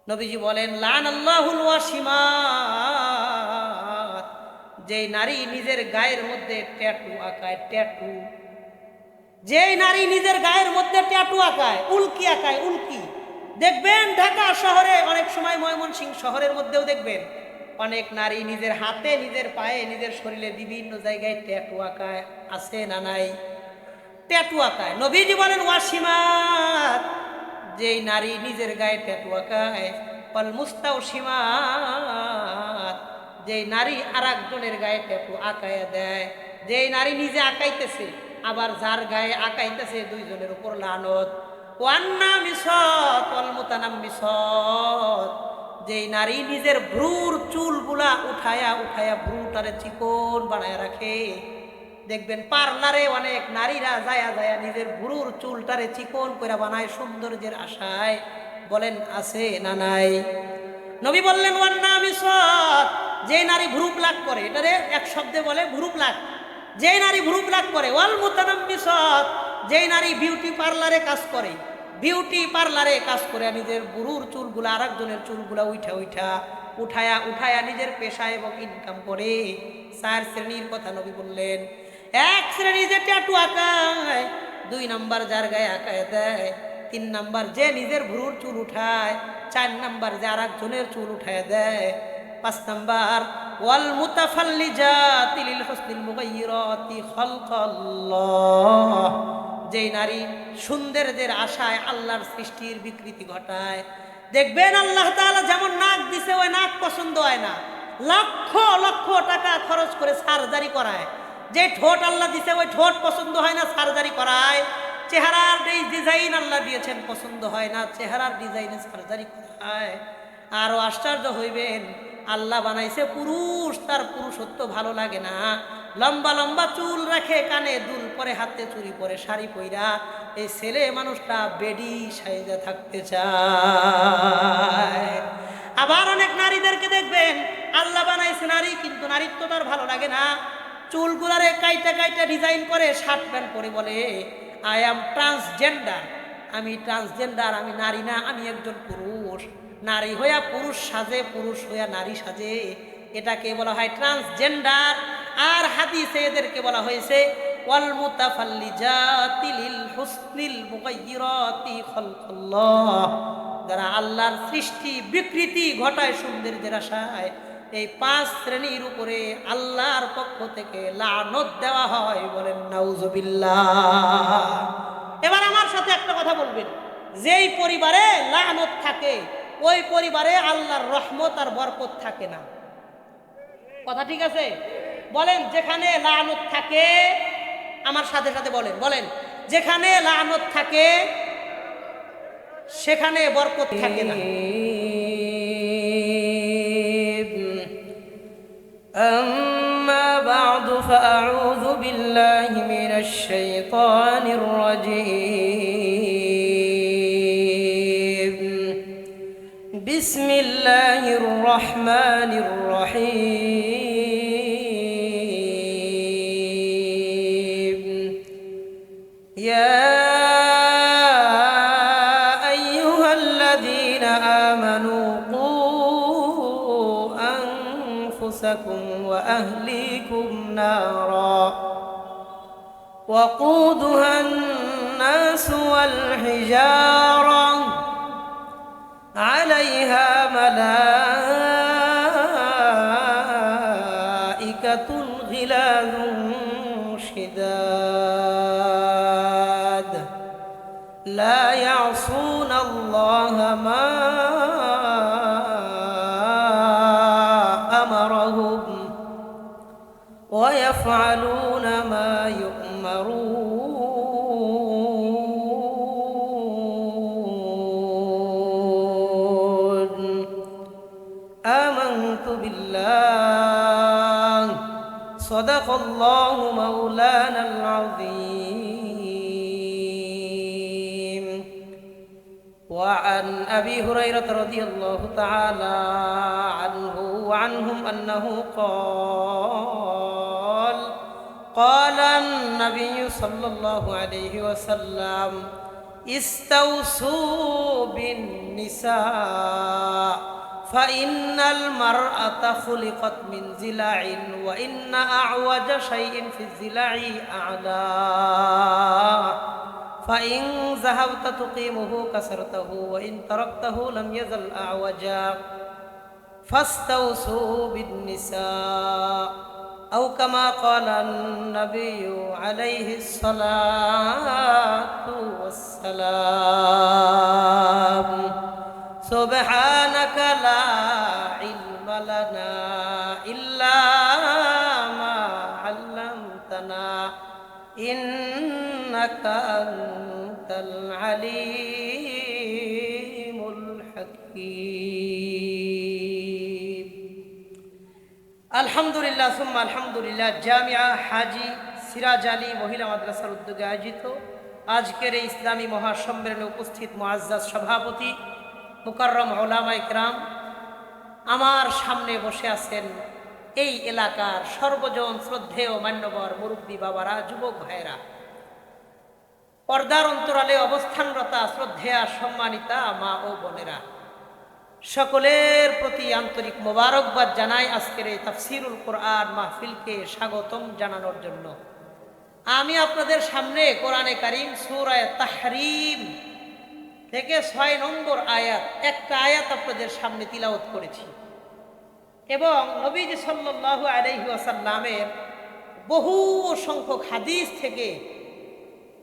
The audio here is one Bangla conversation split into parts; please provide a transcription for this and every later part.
নবীজি বলেন লানাল্লাহুল ওয়াসিমাত, যেই নারী নিজের গায়ের মধ্যে ট্যাটু আঁকায়, ট্যাটু, যেই নারী নিজের গায়ের মধ্যে ট্যাটু আঁকায়, উল্কি আঁকায়, উল্কি দেখবেন ঢাকা শহরে, অনেক সময় ময়মনসিংহ শহরের মধ্যেও দেখবেন অনেক নারী নিজের হাতে, নিজের পায়ে, নিজের শরীরে বিভিন্ন জায়গায় ট্যাটু আঁকায়। আছে না নাই? ট্যাটু আঁকায়। নবীজি বলেন ওয়াসিমাত, যেই নারী নিজের গায়ে ট্যাটু আঁকায়, ওয়াল মুস্তাওসিমাত, যেই নারী আর একজনের গায়ে ট্যাটু আঁকায়া দেয়, যেই নারী নিজে আঁকাইতেছে আবার যার গায়ে আঁকাইতেছে, দুইজনের উপর লানত। ওয়ান্নামিসাত ওয়াল মুতানাম্মিসাত, যেই নারী নিজের ভ্রুর চুলগুলা উঠায়া উঠায়া ভ্রুটারে চিকন বানায় রাখে। দেখবেন পার্লারে অনেক নারীরা যায়া যায়া নিজের ভ্রুর চুলটারে চিকন করে বানায় সৌন্দর্যের আশায়। বলেন আছে না নাই? নবী বললেন ওয়ান্নামিসাত, যে নারী ভ্রু প্লাক করে, এটারে এক শব্দে বলে ভ্রু প্লাক, যে নারী ভ্রু প্লাক করে। ওয়াল মুতানাম্মিসাত, যে নারী বিউটি পার্লারে কাজ করে, বিউটি পার্লারে কাজ করে নিজের ভ্রুর চুলগুলা আর একজনের চুলগুলা উঠায়া উঠায়া নিজের পেশা এবং ইনকাম করে। 4 শ্রেণীর কথা নবী বললেন। 1 শ্রেণী যে ট্যাটু আঁকায়, 2 নাম্বার যার গায়ে আঁকায় দেয়, 3 নাম্বার যে নিজের ভ্রুর চুল উঠায়, 4 নাম্বার যে আর একজনের চুল উঠায় দেয়, 5 নাম্বার ওয়াল মুতাফাল্লিজাতি লিল হুসনিল মুগায়্য়িরাতি খালকাল্লাহ, যেই নারী সৌন্দর্যের আশায় আল্লাহর সৃষ্টির বিকৃতি ঘটায়। দেখবেন আল্লাহ তাআলা যেমন নাক দিছে, ওই নাক পছন্দ হয় না, লক্ষ লক্ষ টাকা খরচ করে সার্জারি করায়। যে ঠোঁট আল্লাহ দিছে ওই ঠোঁট পছন্দ হয় না, সার্জারি করায়। চেহারার ডিজাইন আল্লাহ দিয়েছেন, পছন্দ হয় না, চেহারার ডিজাইনে সার্জারি করায়। আরো আশ্চর্য হইবেন, আল্লাহ বানাইছে পুরুষ, তার পুরুষত্ব ভালো লাগে না, লম্বা লম্বা চুল রাখে, কানে দুল পরে, হাতে চুরি পরে, শাড়ি পইরা এই ছেলে মানুষটা বেডি সাইজা থাকতে চায়। আবার অনেক নারীদেরকে দেখবেন আল্লাহ বানাইছে নারী, কিন্তু নারীত্ব তার ভালো লাগে না, চুলগুলারে কাইটা কাইটা ডিজাইন করে, শার্ট প্যান্ট পরে বলে আই অ্যাম ট্রান্সজেন্ডার, আমি ট্রান্সজেন্ডার, আমি নারী না, আমি একজন পুরুষ। নারী হইয়া পুরুষ সাজে, পুরুষ হইয়া নারী সাজে, এটাকে বলা হয় ট্রান্সজেন্ডার। আর হাদিসে এদেরকে বলা হয়েছে ওয়াল মুতাফাল্লিজাতি লিল হুসনিল মুগায়্য়িরাতি খালকাল্লাহ, যারা আল্লাহর সৃষ্টি বিকৃতি ঘটায় সৌন্দর্যের আশায়। এই 5 শ্রেণীর উপরে আল্লাহর পক্ষ থেকে লানত দেওয়া হয়। বলেন নাউজুবিল্লাহ। এবার আমার সাথে একটা কথা বলবেন, যেই পরিবারে লানত থাকে ওই পরিবারে আল্লাহর রহমত আর বরকত থাকে না। কথা ঠিক আছে? বলেন যেখানে লানত থাকে, আমার সাথে সাথে বলেন, বলেন যেখানে লানত থাকে সেখানে বরকত থাকে না। আম্মা বা'দু ফাআউযু বিল্লাহি মিনাশ শাইতানির রাজীম। বিসমিল্লাহির রহমানির রহিম। ইয়া وأهليكم نارا وقودها الناس والحجارة عليها ملائكة غلاظ شداد لا يعصون الله ما ويفعلون ما يؤمرون. آمنت بالله صدق الله مولانا العظيم. وعن أبي هريرة رضي الله تعالى عنه وعنهم أنه قال النبي صلى الله عليه وسلم استوصوا بالنساء فإن المرأة خلقت من ضلع وإن أعوج شيء في الضلع أعلاه فإن ذهبت تقيمه كسرته وإن تركته لم يزل أعوجا فاستوصوا بالنساء أو كما قال النبي عليه الصلاة والسلام سبحانك لا علم لنا إلا ما علمتنا إنك أنت العليم الحكيم আলহামদুলিল্লাহ সুম্মা আলহামদুলিল্লাহ জামিয়া হাজি সিরাজ আলী মহিলা মাদ্রাসার উদ্যোগে আয়োজিত আজকের এই ইসলামী মহাসম্মেলনে উপস্থিত মুআজ্জাজ সভাপতি মুকাররম উলামায়ে কেরাম, আমার সামনে বসে আছেন এই এলাকার সর্বজন শ্রদ্ধেয় মান্যবর মুরব্বী বাবারা, যুবক ভাইয়েরা, পর্দার অন্তরালে অবস্থানরতা শ্রদ্ধেয়া সম্মানিতা মা ও বোনেরা, সকলের প্রতি আন্তরিক মোবারকবাদ জানাই আজকের এই তাফসিরুল কোরআন মাহফিলকে স্বাগতম জানানোর জন্য। আমি আপনাদের সামনে কোরআনে কারীম সূরা তাহরীম থেকে 6 নম্বর আয়াত, একটা আয়াত আপনাদের সামনে তিলাওয়াত করেছি এবং নবীজি সাল্লাল্লাহু আলাইহি ওয়াসাল্লামের বহু সংখ্যক হাদিস থেকে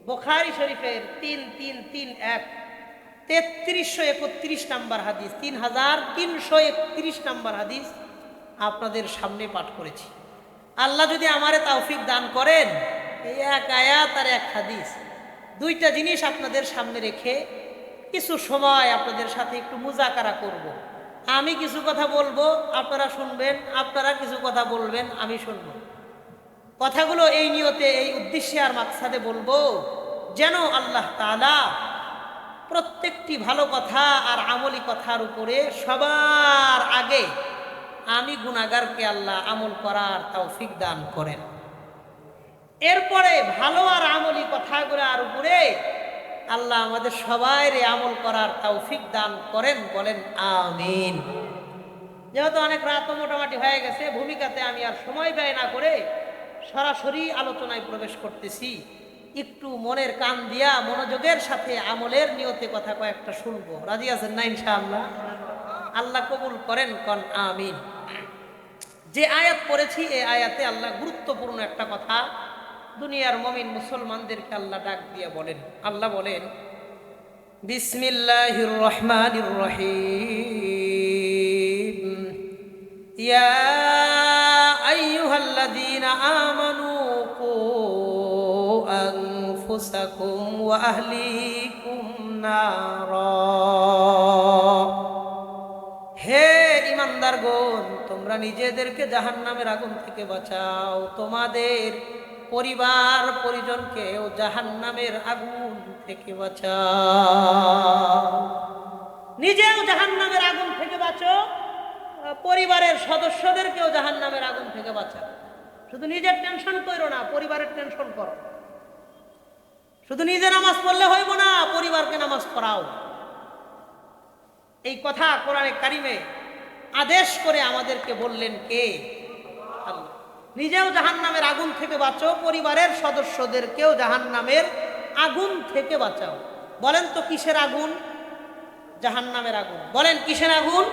বুখারী শরীফের 3331 নম্বর হাদিস, 3331 নম্বর হাদিস আপনাদের সামনে পাঠ করেছি। আল্লাহ যদি আমারে তৌফিক দান করেন, এই এক আয়াত আর এক হাদিস, দুইটা জিনিস আপনাদের সামনে রেখে কিছু সময় আপনাদের সাথে একটু মুজাকারা করব। আমি কিছু কথা বলবো, আপনারা শুনবেন, আপনারা কিছু কথা বলবেন, আমি শুনবো। কথাগুলো এই নিয়তে, এই উদ্দেশ্যে আর মাকসাদে বলবো যেন আল্লাহ তাআলা প্রত্যেকটি ভালো কথা আর আমলি কথার উপরে সবার আগে আমি গুনাহগারকে আল্লাহ আমল করার তৌফিক দান করেন। এরপরে ভালো আর আমলি কথাগুলোর উপরে আল্লাহ আমাদের সবাইরে আমল করার তৌফিক দান করেন, বলেন আমিন। যেহেতু অনেক রাত মোটামুটি হয়ে গেছে, ভূমিকাতে আমি আর সময় ব্যয় না করে সরাসরি আলোচনায় প্রবেশ করতেছি। একটু মনের কান দিয়া মনোযোগের সাথে আমলের নিয়তে কথা কয়েকটা শুনবো। রাজি আছেন না ইনশাআল্লাহ? আল্লাহ কবুল করেন, কন আমিন। যে আয়াত পড়েছি এই আয়াতে আল্লাহ গুরুত্বপূর্ণ একটা কথা দুনিয়ার মুমিন মুসলমানদেরকে আল্লাহ ডাক দিয়ে বলেন। আল্লাহ বলেন, বিসমিল্লাহির রহমানির রহিম, ইয়া আইয়ুহাল্লাযীনা আমানু কু আনফুসাকুম ওয়া আহলিকুম নারা। হে ঈমানদারগণ, তোমরা নিজেদেরকে জাহান্নামের আগুন থেকে বাঁচাও, তোমাদের পরিবার পরিজনকেও জাহান্নামের আগুন থেকে বাঁচাও। নিজেও জাহান্নামের আগুন থেকে বাঁচো, পরিবারের সদস্যদেরকেও জাহান্নামের আগুন থেকে বাঁচাও। শুধু নিজের টেনশন করো না, পরিবারের টেনশন করো। শুধু নিজে নামাজ পড়লে হইব না, পরিবারকে নামাজ পড়াও। এই কথা কোরআনে কারিমে আদেশ করে আমাদেরকে বললেন কে? আল্লাহ। নিজেও জাহান্নামের আগুন থেকে বাঁচো, পরিবারের সদস্যদেরকেও জাহান্নামের আগুন থেকে বাঁচাও। বলেন তো কিসের আগুন? জাহান্নামের আগুন। বলেন কিসের আগুন?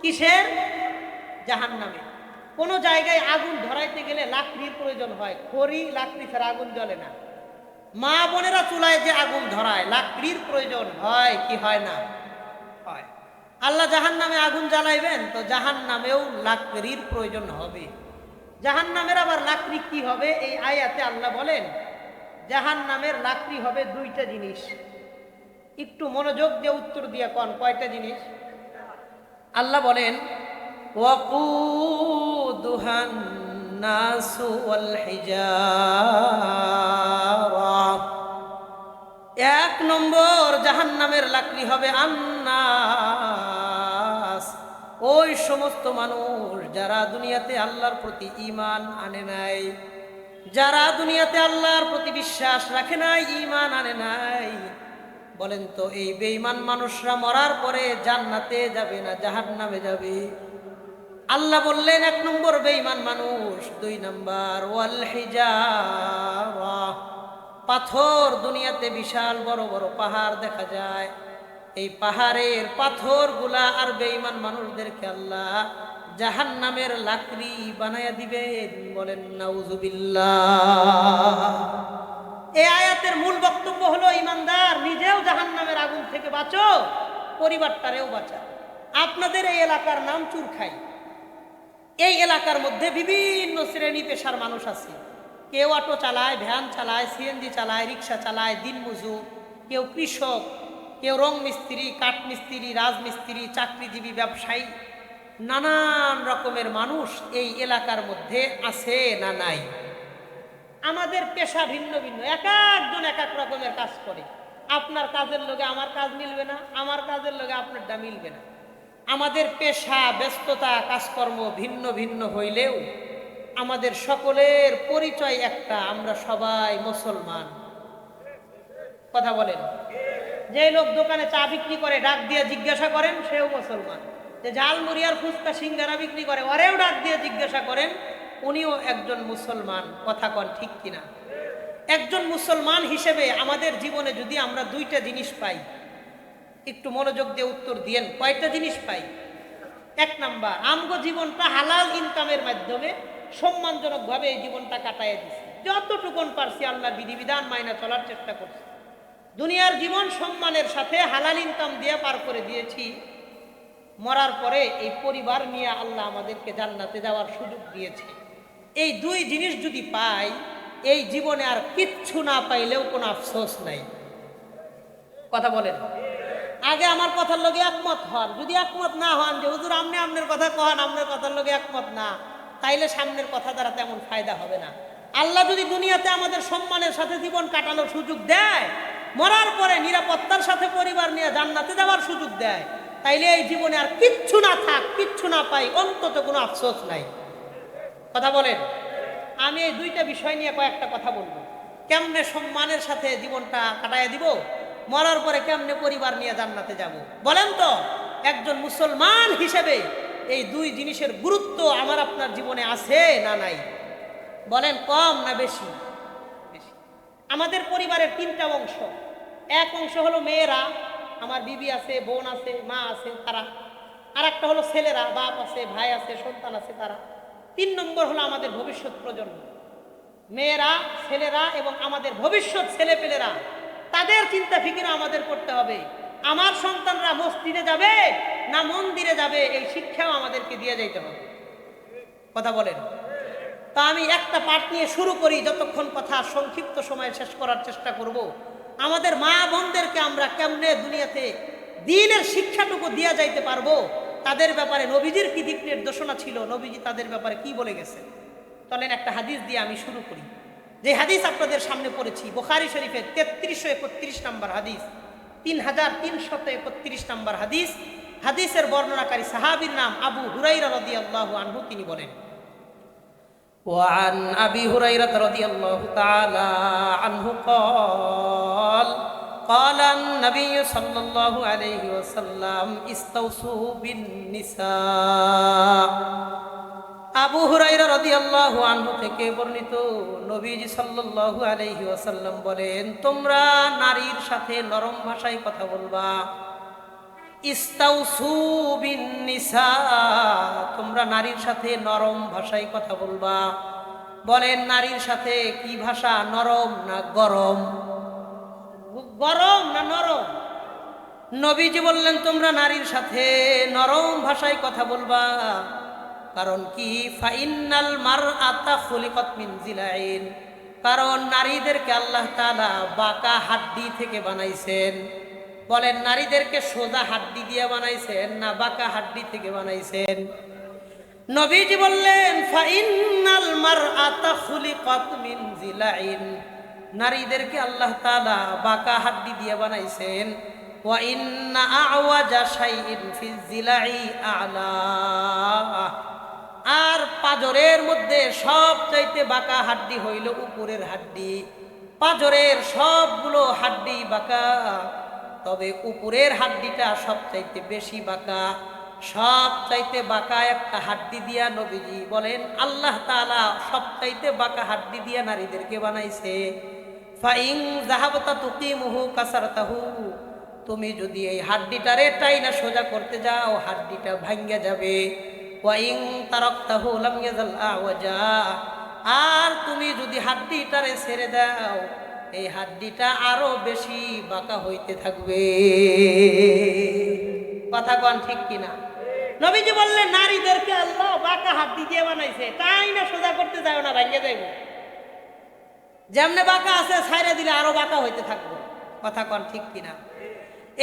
কিসের? জাহান্নামের। কোন জায়গায় আগুন ধরাইতে গেলে লাকড়ির প্রয়োজন হয়, খড়ি লাকড়ি ছাড়া আগুন জ্বলে না। মা বোনেরা চুলায় যে আগুন ধরায়, লাকড়ির প্রয়োজন হয় কি হয় না? হয়। আল্লাহ জাহান্নামে আগুন জ্বালাইবেন তো জাহান্নামেও লাকড়ির প্রয়োজন হবে। জাহান্নামের আবার লাকড়ি কি হবে? এই আয়াতে আল্লাহ বলেন জাহান্নামের লাকড়ি হবে দুইটা জিনিস। একটু মনোযোগ দিয়ে উত্তর দিয়ে কোন কয়টা জিনিস? আল্লাহ বলেন, ওয়াকুদুহান নাসু ওয়াল হিজারা। এক নম্বর জাহান্নামের লাকড়ি হবে আন্নাস, ওই সমস্ত মানুষ যারা দুনিয়াতে আল্লাহর প্রতি ঈমান আনে নাই, যারা দুনিয়াতে আল্লাহর প্রতি বিশ্বাস রাখে নাই, ঈমান আনে নাই, বলেন তো এই বেঈমান মানুষরা মরার পরে জান্নাতে যাবে না জাহান্নামে যাবে? আল্লাহ বললেন 1 নম্বর বেঈমান মানুষ, 2 নম্বর ওয়াল হিজারা, পাথর। দুনিয়াতে বিশাল বড় বড় পাহাড় দেখা যায়, এই পাহাড়ের পাথরগুলা আর বেঈমান মানুষদেরকে আল্লাহ জাহান্নামের লাকড়ি বানায়া দিবেন। বলেন নাউজুবিল্লাহ। এই আয়াতের মূল বক্তব্য হলো ইমানদার নিজেও জাহান্নামের আগুন থেকে বাঁচো, পরিবারটারেও বাঁচা। আপনাদের এই এলাকার নাম চুরখাই। এই এলাকার মধ্যে বিভিন্ন শ্রেণী পেশার মানুষ আছে। কেউ অটো চালায়, ভ্যান চালায়, সিএনজি চালায়, রিক্সা চালায়, দিনমজুর, কেউ কৃষক, কেউ রং মিস্ত্রি, কাঠ মিস্ত্রি, রাজমিস্ত্রি, চাকরিজীবী, ব্যবসায়ী, নানান রকমের মানুষ এই এলাকার মধ্যে আছে না নাই? আমাদের পেশা ভিন্ন ভিন্ন, এক একজন এক এক রকমের কাজ করে। আপনার কাজের লগে আমার কাজ মিলবে না, আমার কাজের লগে আপনারটা মিলবে না। আমাদের পেশা, ব্যস্ততা, কাজকর্ম ভিন্ন ভিন্ন হইলেও আমাদের সকলের পরিচয় একটা, আমরা সবাই মুসলমান। কথা বলেন। যে লোক দোকানে চা বিক্রি করে ডাক দিয়ে জিজ্ঞাসা করেন, সেও মুসলমান। যে ঝালমুড়ি আর ফুচকা সিঙ্গারা বিক্রি করে, ওরেও ডাক দিয়ে জিজ্ঞাসা করেন, উনিও একজন মুসলমান। কথা কন ঠিক কিনা? একজন মুসলমান হিসেবে আমাদের জীবনে যদি আমরা 2টা জিনিস পাই, একটু মনোযোগ দিয়ে উত্তর দিয়েন, কয়টা জিনিস পাই? 1 নাম্বার, আমগো জীবনটা হালাল ইনকামের মাধ্যমে সম্মানজনকভাবে এই জীবনটা কাটাইয়া দিছি। যতটুকুন পারছি আল্লাহর বিধিবিধান মাইনা চলার চেষ্টা করছি। দুনিয়ার জীবন সম্মানের সাথে হালাল ইনকাম দিয়ে পার করে দিয়েছি। মরার পরে এই পরিবার নিয়ে আল্লাহ আমাদেরকে জান্নাতে যাওয়ার সুযোগ দিয়েছে। এই 2 জিনিস যদি পাই, এই জীবনে আর কিচ্ছু না পাইলেও কোনো আফসোস নাই। কথা বলেন। আগে আমার কথার লগে একমত হন। যদি একমত না হন যে হুজুর আপনি আপনার কথা কহান, আপনার কথার লগে একমত না, তাইলে সামনের কথা দ্বারা তেমন ফায়দা হবে না। আল্লাহ যদি দুনিয়াতে আমাদের সম্মানের সাথে জীবন কাটানোর সুযোগ দেয়, মরার পরে নিরাপত্তার সাথে পরিবার নিয়ে জান্নাতে যাওয়ার সুযোগ দেয়, তাইলে এই জীবনে আর কিচ্ছু না থাক, কিচ্ছু না পাই, অন্তত কোনো আফসোস নাই। কথা বলেন। আমি এই 2টা বিষয় নিয়ে কয়েকটা কথা বলবো। কেমনে সম্মানের সাথে জীবনটা কাটাইয়া দিব, মরার পরে কেমনে পরিবার নিয়ে জান্নাতে যাব। বলেন তো একজন মুসলমান হিসেবে এই 2 জিনিসের গুরুত্ব আমার আপনার জীবনে আছে না নাই? বলেন কম না বেশি? বেশি। আমাদের পরিবারের 3টা অংশ। এক অংশ হলো মেয়েরা, আমার বিবি আছে, বোন আছে, মা আছে, তারা। আর একটা হলো ছেলেরা, বাপ আছে, ভাই আছে, সন্তান আছে, তারা। 3 নম্বর হলো আমাদের ভবিষ্যৎ প্রজন্ম, মেয়েরা, ছেলেরা এবং আমাদের ভবিষ্যৎ ছেলেপেলেরা। তাদের চিন্তা ফিকির আমাদের করতে হবে। আমার সন্তানরা মসজিদে যাবে না মন্দিরে যাবে, এই শিক্ষাও আমাদেরকে দিয়ে যাইতে হবে। কথা বলেন। তা আমি একটা পাঠ নিয়ে শুরু করি, যতক্ষণ কথা সংক্ষিপ্ত সময়ে শেষ করার চেষ্টা করব। আমাদের মা বোনদেরকে আমরা কেমনে দুনিয়াতে দ্বীনের শিক্ষাটুকু দিয়া যাইতে পারবো, তাদের ব্যাপারে নবীজির কি দিক নির্দেশনা ছিল, নবীজি তাদের ব্যাপারে কি বলে গেছেন। চলেন একটা হাদিস দিয়ে আমি শুরু করি। যে হাদিস আপনাদের সামনে পড়েছি বুখারী শরীফের 3331 নম্বর হাদিস, 3331 নম্বর হাদিস। হাদিসের বর্ণনাকারী সাহাবীর নাম আবু হুরায়রা রাদিয়াল্লাহু আনহু। তিনি বলেন, وعن أبي هريرة رضي الله تعالى عنه قال قال النبي صلى الله عليه وسلم استوصوا بالنساء। আবু হুরায়রা রাদিয়াল্লাহু আনহু থেকে বর্ণিত, নবীজি সাল্লাল্লাহু আলাইহি ওয়াসাল্লাম বলেন, তোমরা নারীর সাথে নরম ভাষায় কথা বলবা। ইস্তাউসু বিন নিসা, তোমরা নারীর সাথে নরম ভাষায় কথা বলবা। বলেন নারীর সাথে কি ভাষা, নরম না গরম? গরম না নরম? নবীজি বললেন তোমরা নারীর সাথে নরম ভাষায় কথা বলবা। কারণ কি? ফাইন্নাল মারআতা খুলিকাত মিন জিলাইন, কারণ নারীদেরকে আল্লাহ তাআলা বাঁকা হাড্ডি থেকে বানাইছেন। বলেন নারীদেরকে সোজা হাড্ডি দিয়ে বানাইছেন না বাঁকা হাড্ডি থেকে বানাইছেন? নবীজি বললেন ফাইন্নাল মারআতা খুলিকাত মিন জিলাইন, নারীদেরকে আল্লাহ তাআলা বাঁকা হাড্ডি দিয়ে বানাইছেন। ওয়া ইন্না আওয়াজা শাইইন ফি জিলাই আ'লা, আর পাজরের মধ্যে সবচাইতে বাঁকা হাড্ডি হইল উপরের হাড্ডি। পাজরের সবগুলো হাড্ডি বাঁকা, তবে উপরের হাড্ডিটা সবচাইতে বেশি বাঁকা। সবচাইতে বাঁকা একটা হাড্ডি দিয়া নবীজি বলেন আল্লাহ তাআলা সবচাইতে বাঁকা হাড্ডি দিয়া নারীদেরকে বানাইছে। ফাইন যাহাবতা তুকিমুহু কাসারতাহু, তুমি যদি এই হাড্ডিটারে টাইনা সোজা করতে যাও হাড্ডিটা ভাঙ্গা যাবে। ওয়াইন তারাকতাহু লাম ইয়াজাল আওয়াজা, আর তুমি যদি হাড্ডিটারে ছেড়ে দাও এই হাড্ডিটা আরো বেশি বাঁকা হইতে থাকবে। কথা কোন ঠিক কিনা? নবীজি বললেন নারীদেরকে আল্লাহ বাঁকা হাড্ডি দিয়ে বানাইছে, তাই না সোজা করতে যাও না ভাঙ্গে যাইব। যেমনে বাঁকা আছে ছাইরা দিলে আরো বাঁকা হইতে থাকবো। কথা কোন ঠিক কিনা?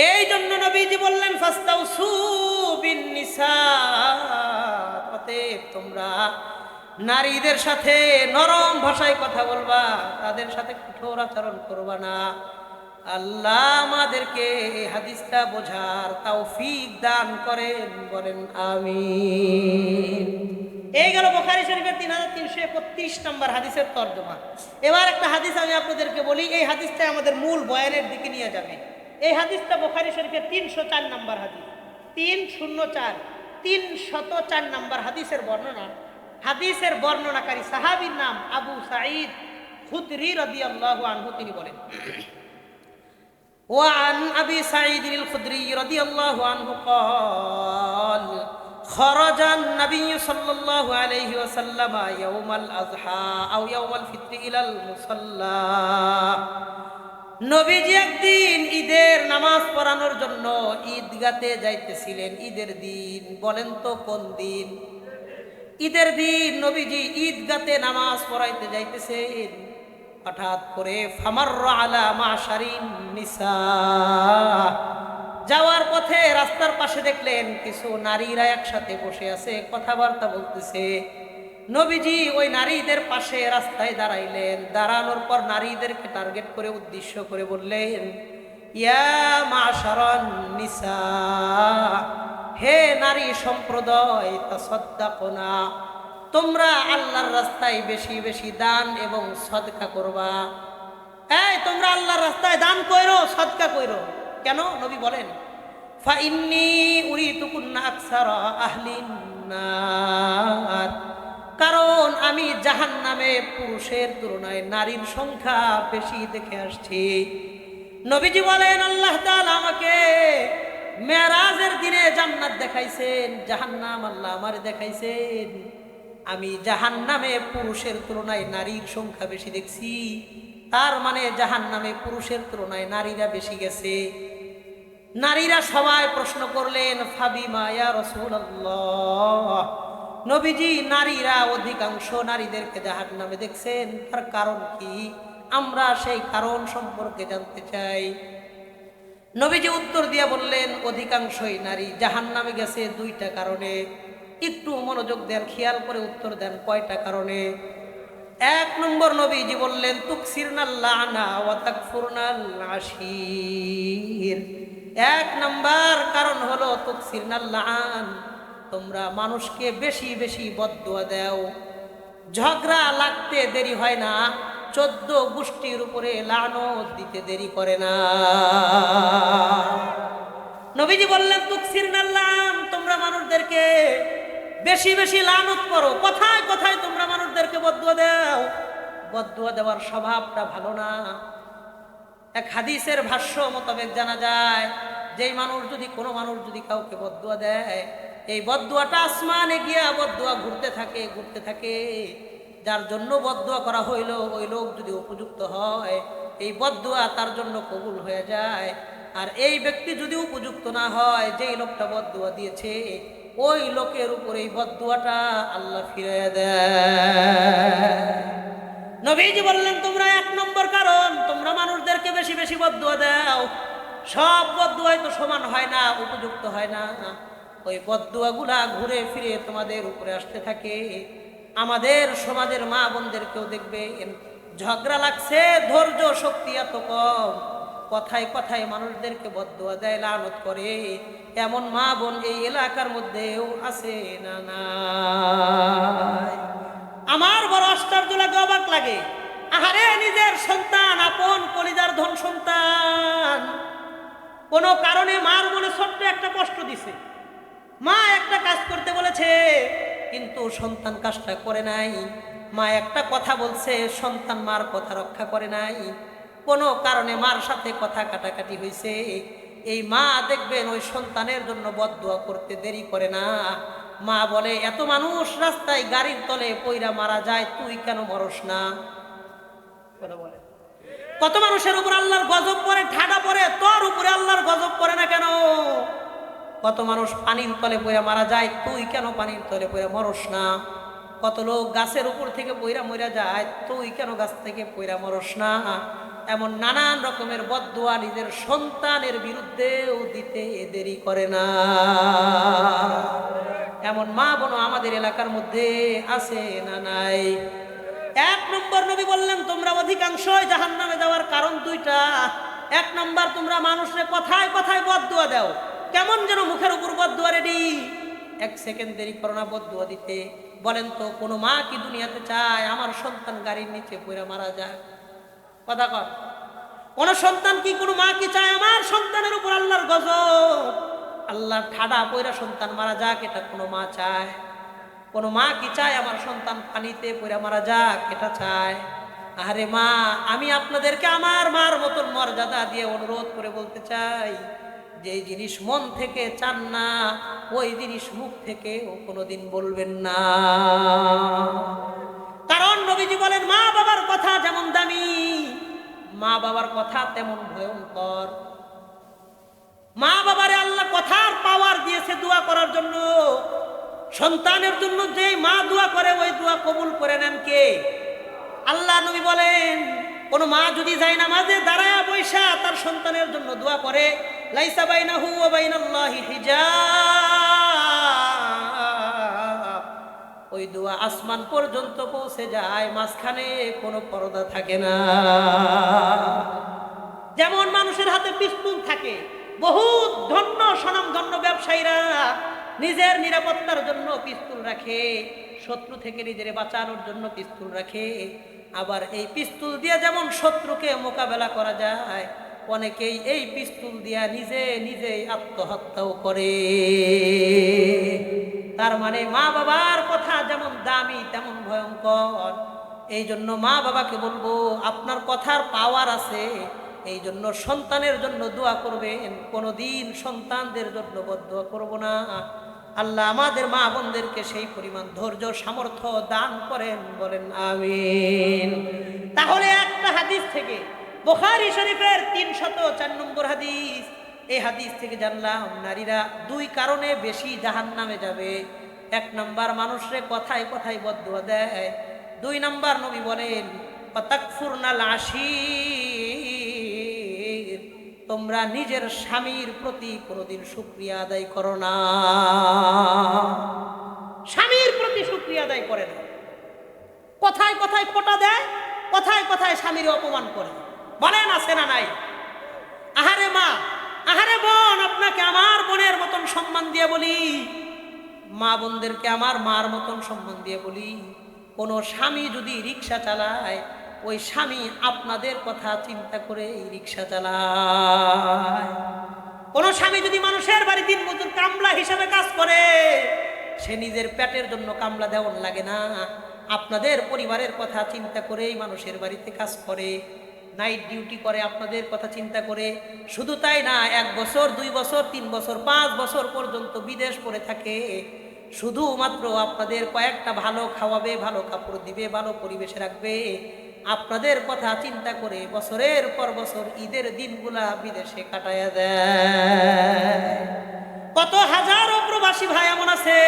এই জন্য নবীজি বললেন ফাস্তাউসু বিন নিসা, অতএব তোমরা নারীদের সাথে নরম ভাষায় কথা বলবা, তাদের সাথে কঠোর আচরণ করবা না। আল্লাহ আমাদেরকে এই হাদিসটা বোঝার তৌফিক দান করেন, বলেন আমিন। এই গেল বুখারী শরীফের 3331 নম্বর হাদিসের তরজমা। এবার একটা হাদিস আমি আপনাদেরকে বলি, এই হাদিসটা আমাদের মূল বয়ানের দিকে নিয়ে যাবে। এই হাদিসটা বুখারী শরীফের 304 নম্বর হাদিস, 304 304 নম্বর হাদিসের বর্ণনা। হাদিসের বর্ণনাকারী সাহাবীর নাম আবু সাঈদ খুদরি রাদিয়াল্লাহু আনহু। তিনি বলেন وعن أبي سعيد الخدري رضي الله عنه قال خرج النبي صلى الله عليه وسلم يوم الأضحى أو يوم الفطر إلى المصلى। নবীজি একদিন ঈদের নামাজ পড়ানোর জন্য ঈদগাতে যাইতেছিলেন। ঈদের দিন, বলেন তো কোন দিন? ঈদের দিন নবীজি ঈদগাতে নামাজ পড়াইতে যাইতেছেন। হঠাৎ করে ফামাররা আলা মাশারিন নিসা, যাওয়ার পথে রাস্তার পাশে দেখলেন কিছু নারীরা একসাথে বসে আছে, কথাবার্তা বলতেছে। নবীজি ওই নারীদের পাশে রাস্তায় দাঁড়াইলেন। দাঁড়ানোর পর নারীদেরকে টার্গেট করে উদ্দেশ্য করে বললেন ইয়া মাশারান নিসা, হে নারী সম্প্রদায়, তাসাদ্দাকুনা, তোমরা আল্লাহর রাস্তায় বেশি বেশি দান এবং সদকা করবা। এই তোমরা আল্লাহর রাস্তায় দান কইরো, সদকা কইরো। কেন? নবী বলেন ফা ইন্নী উরিতুকুন্না আকসারা আহলিন নার, কারণ আমি জাহান্নামে পুরুষের তুলনায় নারীর সংখ্যা বেশি দেখে আসছি। নবীজি বলেন আল্লাহ তাআলা আমাকে মেরাজের দিনে জান্নাত দেখাইছেন, জাহান্নাম আল্লাহ আমারে দেখাইছেন। আমি জাহান্নামে পুরুষের তুলনায় নারীর সংখ্যা বেশি দেখছি, তার মানে জাহান্নামে পুরুষের তুলনায় নারীরা বেশি গেছে। নারীরা সবাই প্রশ্ন করলেন ফাবিমা ইয়া রাসূলুল্লাহ, নবীজি নারীরা অধিকাংশ নারীদেরকে জাহান্নামে দেখছেন, তার কারণ কি? আমরা সেই কারণ সম্পর্কে জানতে চাই। নবীজি উত্তর দিয়ে বললেন অধিকাংশই নারী জাহান্নামে গেছে দুইটা কারণে। একটু মনোযোগ দেন, খেয়াল করে উত্তর দেন কয়টা কারণে। এক নম্বর নবীজি বললেন তুকসিরনাল লানা ওয়া তাকফুরনাল আশির। এক নম্বর কারণ হলো তুকসিরনাল লান, তোমরা মানুষকে বেশি বেশি বদদুয়া দাও। ঝগড়া লাগতে দেরি হয় না, 14 গোষ্ঠীর উপরে লানত দিতে দেরি করে না। নবীজি বললেন তুকসিরনাল লান, তোমরা মানুষদেরকে বেশি বেশি লানত করো। কথায় কথায় তোমরা মানুষদেরকে বদদুয়া দাও। বদদুয়া দেওয়ার স্বভাবটা ভালো না। এক হাদিসের ভাষ্য মোতাবেক জানা যায় যেই মানুষ যদি, কোনো মানুষ যদি কাউকে বদদুয়া দেয়, এই বদদুয়াটা আসমানে গিয়া বদদুয়া ঘুরতে থাকে ঘুরতে থাকে। যার জন্য বদদুয়া করা হইল ওই লোক যদি উপযুক্ত হয়, এই বদদুয়া তার জন্য কবুল হয়ে যায়। আর এই ব্যক্তি যদি উপযুক্ত না হয়, যেই লোকটা বদদুয়া দিয়েছে ওই লোকের উপরে এই বদদুয়াটা আল্লাহ ফিরিয়ে দেয়। নবীজি বললেন তোমরা এক নম্বর কারণ, তোমরা মানুষদেরকে বেশি বেশি বদদুয়া দাও। সব বদদুয়াই তো সমান হয় না, উপযুক্ত হয় না। ওই বদদুয়াগুলা ঘুরে ফিরে তোমাদের উপরে আসতে থাকে। আমাদের সমাজের মা বোনদেরকেও দেখবেন ঝগড়া লাগছে, ধৈর্য শক্তি এত কম, কথায় কথায় মানুষদেরকে বদদুয়া দেয়, লানত করে। এমন মা বোন এই এলাকার মধ্যেও আছে না? নাই। আমার বড় আশ্চর্য লাগে, অবাক লাগে। আহারে, নিজের সন্তান, আপন কলিজার ধন সন্তান, কোনো কারণে মার মনে ছোট্ট একটা কষ্ট দিছে, মা একটা কাজ করতে বলেছে কিন্তু সন্তান কাজটা করে নাই, মা একটা কথা বলছে সন্তান মার কথা রক্ষা করে নাই, কোনো কারণে মার সাথে কথা কাটাকাটি হয়েছে, এই মা দেখবেন ওই সন্তানের জন্য বদদুয়া করতে দেরি করে না। মা বলে, এত মানুষ রাস্তায় গাড়ির তলে পইরা মারা যায়, তুই কেন মরস না? কথা বলে, কত মানুষের উপর আল্লাহর গজব পড়ে, ঠাডা পড়ে, তোর উপরে আল্লাহর গজব পড়ে না কেন? কত মানুষ পানির তলে পইরা মারা যায়, তুই কেন পানির তলে পইরা মরস না? কত লোক গাছের উপর থেকে পইরা মইরা যায়, তুই কেন গাছ থেকে পইরা মরস না? এমন নানান রকমের বদদুয়া নিজের সন্তানের বিরুদ্ধেও দিতে দেরি করে না। এমন মা বোন আমাদের এলাকার মধ্যে আছে না নাই? এক নম্বর নবী বললেন, তোমরা অধিকাংশই জাহান্নামে যাওয়ার কারণ দুইটা। এক নম্বর, তোমরা মানুষের কথায় কথায় বদদুয়া দাও, কেমন যেন মুখের উপর বদদুয়া রেডি, এক সেকেন্ড দেরি করো না বদদুয়া দিতে। বলেন তো, কোনো মা কি দুনিয়াতে চায় আমার সন্তান গাড়ির নিচে পড়ে মারা যায়? কথা কর, কোন সন্তান কি, কোনো মা কি চায় আমার সন্তানের উপর আল্লাহর গজব, আল্লাহর ঠাডা পয়রা সন্তান মারা যাক? এটা কোনো মা চায়? কোনো মা কি চায় আমার সন্তান পানিতে পড়ে মারা যাক? এটা চায়? আরে মা, আমি আপনাদেরকে আমার মার মতন মর্যাদা দিয়ে অনুরোধ করে বলতে চাই, যে জিনিস মন থেকে চান না ওই জিনিস মুখ থেকে ও কোনোদিন বলবেন না। কারণ নবীজি বলেন, মা বাবার কথা যেমন দামি, মা বাবার কথা তেমন ভয়ঙ্কর। মা বাবারে আল্লাহ কথার পাওয়ার দিয়েছে দোয়া করার জন্য। সন্তানের জন্য যে মা দোয়া করে ওই দোয়া কবুল করে নেন কে? আল্লাহ। নবী বলেন, কোন মা যদি যায় নামাজে দাঁড়ায়া বৈশা তার সন্তানের জন্য দোয়া করে, লাইসা বাইনাহু ওয়া বাইনাল্লাহি হিজাব, ওই দোয়া আসমান পর্যন্ত পৌঁছে যায়, মাঝখানে কোনো পর্দা থাকে না। যেমন মানুষের হাতে পিস্তল থাকে, বহুত ধন্য স্বনামধন্য ব্যবসায়ীরা নিজের নিরাপত্তার জন্য পিস্তল রাখে, শত্রু থেকে নিজের বাঁচানোর জন্য পিস্তল রাখে। আবার এই পিস্তল দিয়ে যেমন শত্রুকে মোকাবেলা করা যায়, অনেকেই এই পিস্তল দিয়া নিজে নিজে আত্মহত্যাও করে। তার মানে মা বাবার কথা যেমন দামি তেমন ভয়ঙ্কর। এই জন্য মা বাবাকে বলবো, আপনার কথার পাওয়ার আছে, এই জন্য সন্তানের জন্য দোয়া করবেন, কোনোদিন সন্তানদের জন্য বদদোয়া করব না। আল্লাহ আমাদের মা বোনদেরকে সেই পরিমাণ ধৈর্য সামর্থ্য দান করেন, বলেন আমিন। তাহলে একটা হাদিস থেকে, বুখারী শরীফের 304 নম্বর হাদিস, এই হাদিস থেকে জানলাম নারীরা দুই কারণে বেশি জাহান্নামে যাবে। এক নাম্বার, মানুষরে কথায় কথায় বদদুয়া দেয়। দুই নাম্বার, নবী বলেন, তাকফুরনাল আশির, তোমরা নিজের স্বামীর প্রতি কোনোদিন শুকরিয়া আদায় করো না। স্বামীর প্রতি শুকরিয়া আদায় করে না, কথায় কথায় খোঁটা দেয়, কথায় কথায় স্বামীর অপমান করে। বলেন আছে না নাই? আহারে মা, আহারে বোন, আপনাকে আমার বোনের মতন সম্মান দিয়ে বলি, মা বোনদেরকে আমার মার মতন সম্মান দিয়ে বলি, কোন স্বামী যদি রিক্সা চালায়, ওই স্বামী আপনাদের কথা চিন্তা করে এই রিক্সা চালায়। কোন স্বামী যদি মানুষের বাড়ি দিন মজুর কামলা হিসাবে কাজ করে, সে নিজের পেটের জন্য কামলা দেওয়ার লাগে না, আপনাদের পরিবারের কথা চিন্তা করেই মানুষের বাড়িতে কাজ করে, নাইট ডিউটি করে আপনাদের কথা চিন্তা করে। শুধু তাই না, 1 বছর 2 বছর 3 বছর 5 বছর পর্যন্ত বিদেশ করে থাকে, শুধুমাত্র আপনাদের কয়েকটা ভালো খাওয়াবে, ভালো কাপড় দিবে, ভালো পরিবেশে রাখবে, আপনাদের কথা চিন্তা করে বছরের পর বছর ঈদের দিনগুলা বিদেশে কাটায়া দেয়। কত হাজারো প্রবাসী ভাই এমন আছে,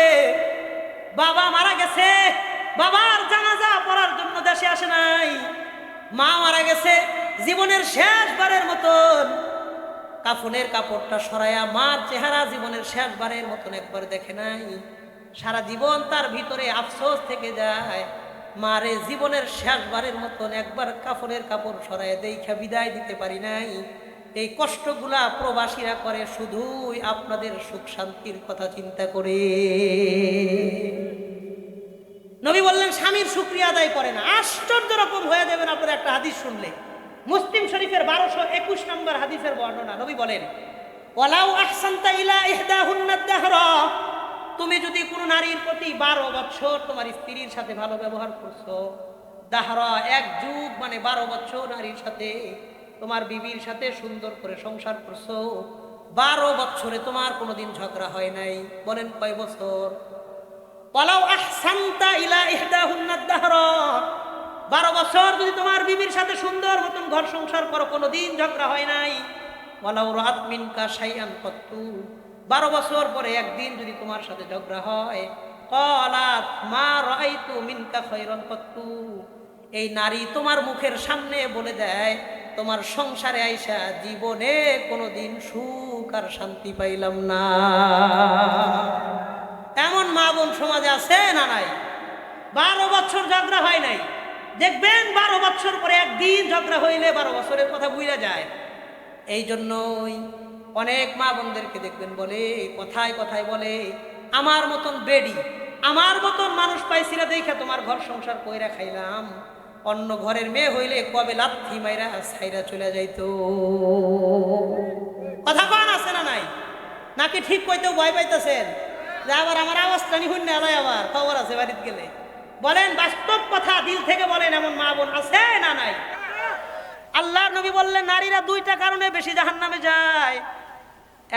বাবা মারা গেছে, বাবার জানাজা পড়ার জন্য দেশে আসে নাই, মা মারা গেছে, জীবনের শেষবারের মতন কাফনের কাপড়টা সরাইয়া মার চেহারা জীবনের শেষবারের মতন একবার দেখে নাই। সারা জীবন তার ভিতরে আফসোস থেকে যায়, মারে জীবনের শেষবারের মতন একবার কাফনের কাপড় সরাইয়া দেখা বিদায় দিতে পারি নাই। এই কষ্টগুলা প্রবাসীরা করে শুধুই আপনাদের সুখ শান্তির কথা চিন্তা করে। নবী বললেন, স্বামীর শুকরিয়া আদায় করে না। আশ্চর্য রকম হয়ে যাবেন আপনারা একটা হাদিস শুনলে। মুসলিম শরীফের 1221 নম্বর হাদিসের বর্ণনা। নবী বলেন, ওয়ালাউ আহসানতা ইলা ইহদাহুন্নাদ দাহরা, তুমি যদি কোনো নারীর প্রতি 12 বছর তোমার স্ত্রীর সাথে ভালো ব্যবহার করছো, দাহরা এক যুগ মানে 12 বছর নারীর সাথে তোমার বিবির সাথে সুন্দর করে সংসার করছো, 12 বছরে তোমার কোনোদিন ঝগড়া হয় নাই, বলেন কয় বছর? ওয়ালাউ আহসানতা ইলা ইহদাহুন্নাদ দাহরা, 12 বছর যদি তোমার বিবির সাথে সুন্দর মতন ঘর সংসার করো, কোনোদিন ঝগড়া হয় নাই। ওয়ালাউ রাআত মিনকা শাইআন কত্তু, 12 বছর পরে একদিন যদি তোমার সাথে ঝগড়া হয়, ক্বালাত মা রাআইতু মিনকা খায়রান কত্তু, এই নারী তোমার মুখের সামনে বলে দেয় তোমার সংসারে আইসা জীবনে কোনোদিন সুখ আর শান্তি পাইলাম না। এমন মা বোন সমাজে আছে না নাই? 12 বছর ঝগড়া হয় নাই, দেখবেন 12 বছর পরে একদিন ঝগড়া হইলে 12 বছরের কথা ভুলে যায়। এই জন্যই অনেক মা বোনদেরকে দেখবেন বলে, কথায় কথায় বলে, আমার মতন বেডি, আমার মতন মানুষ পাইছি না দেখে তোমার ঘর সংসার কইরা খাইলাম, অন্য ঘরের মেয়ে হইলে কবে লাথি মাইরা ছাইরা চলে যাইতো। কথা কন আছে না নাই? নাকি ঠিক কইতেও ভয় পাইতেছেন যে আবার আমার আওয়াজটা নিহুন না এলাই আবার খবর আছে বাড়িতে গেলে? বলেন বাস্তব কথা, দিল থেকে বলেন, এমন মা বোন আছে না নাই? আল্লাহর নবী বললেন নারীরা 2টা কারণে বেশি জাহান্নামে যায়।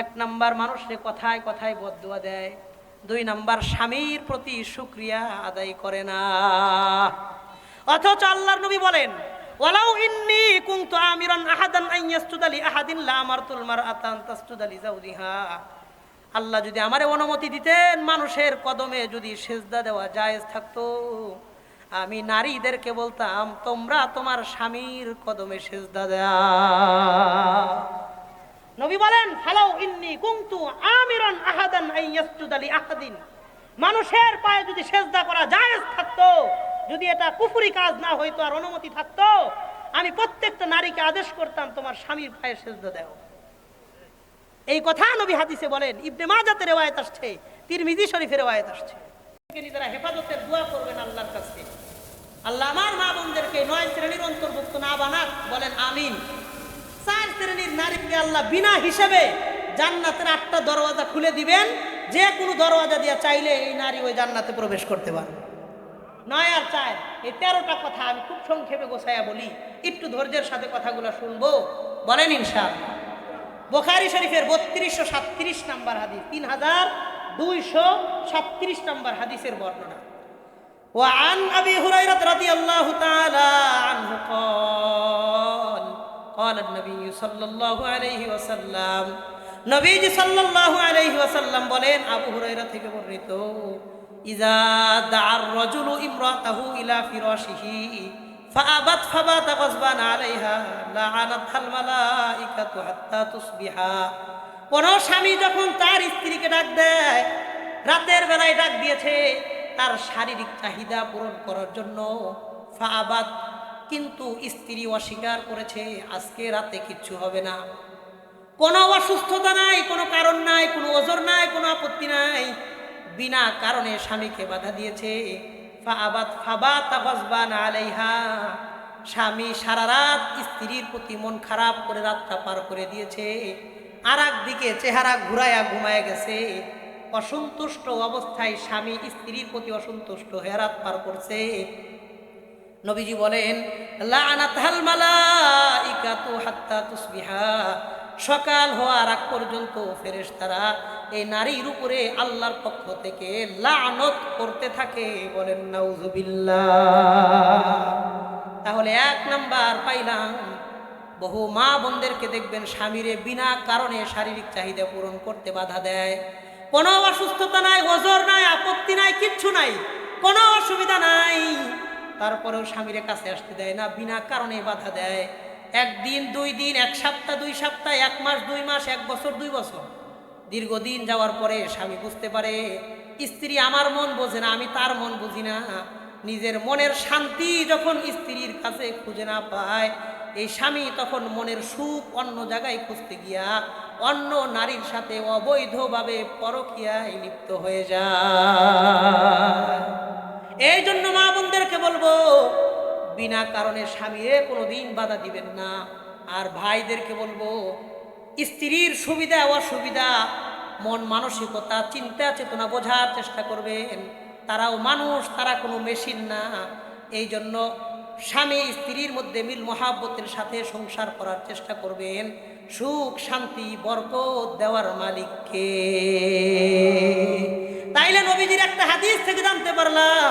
1 নাম্বার মানুষকে কথায় কথায় বদদুয়া দেয়, 2 নাম্বার স্বামীর প্রতি শুকরিয়া আদায় করে না। অথচ আল্লাহর নবী বলেন ওয়ালাউ ইন্নী কুনতু আমিরান আহাদান আন ইয়াসজুদা লি আহাদিন লা আমারতুল মারআতা আন তাসজুদা লি যাওজিহা, আল্লাহ যদি আমারে অনুমতি দিতেন মানুষের কদমে যদি সেজদা দেওয়া জায়েজ থাকতো, আমি নারীদেরকে বলতাম তোমরা তোমার স্বামীর কদমে সেজদা দাও। নবী বলেন ফালাউ ইন্নী কুনতু আমিরান আহাদান আন ইয়াসজুদা লি আহাদিন, মানুষের পায়ে যদি সেজদা করা জায়েজ থাকতো, যদি এটা কুফরি কাজ না হইতো আর অনুমতি থাকতো, আমি প্রত্যেকটা নারীকে আদেশ করতাম তোমার স্বামীর পায়ে সেজদা দাও। এই কথা নবী হাদিসে বলেন, ইবনে মাজাতে রওয়ায়াত আসছে, তিরমিজি শরীফে রওয়ায়াত আসছে। নিজেরা হেফাজতের দোয়া করবেন আল্লাহর কাছে, আল্লাহ আমার মা বোনদেরকে 9 শ্রেণীর অন্তর্ভুক্ত না বানাক, বলেন আমিন। 4 শ্রেণীর নারীকে আল্লাহ বিনা হিসেবে জান্নাতের 8টা দরওয়াজা খুলে দিবেন, যে কোনো দরওয়াজা দিয়ে চাইলে এই নারী ওই জান্নাতে প্রবেশ করতে পারবে। 9 আর 4 এই 13টা কথা আমি খুব সংক্ষেপে গোছায়া বলি, একটু ধৈর্যের সাথে কথাগুলো শুনবো, বলেন ইনশাআল্লাহ। বুখারী শরীফের 3237 নম্বর হাদিস, 3237 নম্বর হাদিসের বর্ণনা। ওয়া আন আবি হুরায়রা রাদিয়াল্লাহু তাআলা আনহু قال قال النبي صلى الله عليه وسلم, নবীজি সাল্লাল্লাহু আলাইহি ওয়াসাল্লাম বলেন, আবু হুরায়রা থেকে বর্ণিত, ইযা দা'আর রাজুলু ইমরাতাহু ইলা ফিরাশিহি ফাআবাত ফাবাতা গাসবান আলাইহা লাআনাতহাল মালাইকাতু হাত্তা তুসবিহা, কোন স্বামী যখন তার স্ত্রীকে ডাক দেয়, রাতের বেলায় ডাক দিয়েছে তার শারীরিক চাহিদা পূরণ করার জন্য, ফাআবাত কিন্তু স্ত্রী অস্বীকার করেছে, আজকে রাতে কিচ্ছু হবে না, কোনো অসুস্থতা নাই, কোনো কারণ নাই, কোনো ওজর নাই, কোনো আপত্তি নাই, বিনা কারণে স্বামীকে বাধা দিয়েছে, ফাআবাত ফাবাতা গাসবান আলাইহা, স্বামী সারা রাত স্ত্রীর প্রতি মন খারাপ করে রাতটা পার করে দিয়েছে, আর একদিকে চেহারা ঘুরায়া ঘুমায় গেছে, অসন্তুষ্ট অবস্থায় স্বামী স্ত্রীর প্রতি অসন্তুষ্ট হয়ে রাত পার করছে। নবীজি বলেন লাআনাতহাল মালাইকাতু হাত্তা তুসবিহা, সকাল হওয়ার আগ পর্যন্ত ফেরেশতারা এই নারীর উপরে আল্লাহর পক্ষ থেকে লানত করতে থাকে, বলেন নাউযুবিল্লাহ। তাহলে 1 নাম্বার পাইলাম, বহু মা বোনদেরকে দেখবেন স্বামীরে বিনা কারণে শারীরিক চাহিদা পূরণ করতে বাধা দেয়, কোনো অসুস্থতা নাই, ওজর নাই, আপত্তি নাই, কিচ্ছু নাই, কোনো অসুবিধা নাই, তারপরেও স্বামীর কাছে আসতে দেয় না, বিনা কারণে বাধা দেয়। 1 দিন 2 দিন, 1 সপ্তাহ 2 সপ্তাহ, 1 মাস 2 মাস, 1 বছর 2 বছর, দীর্ঘদিন যাওয়ার পরে স্বামী বুঝতে পারে স্ত্রী আমার মন বোঝে না, আমি তার মন বুঝি না। নিজের মনের শান্তি যখন স্ত্রীর কাছে খুঁজে না পায়, এই স্বামী তখন মনের সুখ অন্য জায়গায় খুঁজতে গিয়া অন্য নারীর সাথে অবৈধভাবে পরকীয়ায় লিপ্ত হয়ে যায়। এই জন্য মা বোনদেরকে বলবো, বিনা কারণে স্বামীরে কোনোদিন বাধা দিবেন না। আর ভাইদেরকে বলবো, স্ত্রীর সুবিধা অসুবিধা, মন মানসিকতা, চিন্তা চেতনা বোঝার চেষ্টা করবেন। তারাও মানুষ, তারা কোনো মেশিন না। এই জন্য স্বামী স্ত্রীর মধ্যে মিল মহাব্বতের সাথে সংসার করার চেষ্টা করবেন। সুখ শান্তি বরকত দেওয়ার মালিককে। তাইলে নবীজির একটা হাদিস থেকে জানতে পারলাম,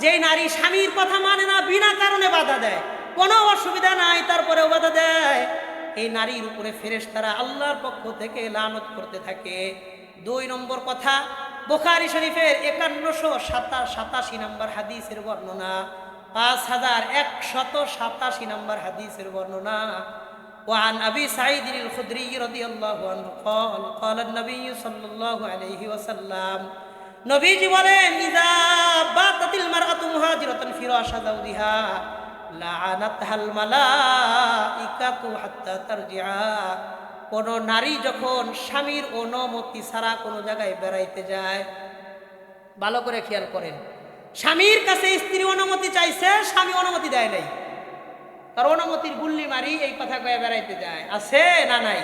যে নারী স্বামীর কথা মানে না, বিনা কারণে বাধা দেয়, কোনো অসুবিধা নাই তারপরেও বাধা দেয়, এই নারীর উপরে ফেরেশতারা আল্লাহর পক্ষ থেকে লানত করতে থাকে। 2 নম্বর কথা, বুখারী শরীফের 5187 নম্বর হাদিসের বর্ণনা, 5187 নম্বর হাদিসের বর্ণনা। وعن أبي سعيد الخدري رضي الله عنه قال قال النبي صلى الله عليه وسلم নবীজি বলেন, ইযা বাতাতিল মারআতু মুহাজিরাতান ফিরাশা যাওজিহা লাআনাতহাল মালাইকাতু হাত্তা তারজিআ। কোন নারী যখন স্বামীর অনুমতি ছাড়া কোনো জায়গায় বেড়াইতে যায়, ভালো করে খেয়াল করেন, স্বামীর কাছে স্ত্রী অনুমতি চাইছে, স্বামী অনুমতি দেয় নাই, তার অনুমতির গুল্লি মারি এই কথা কয়ে বেড়াইতে যায়, আছে না নাই?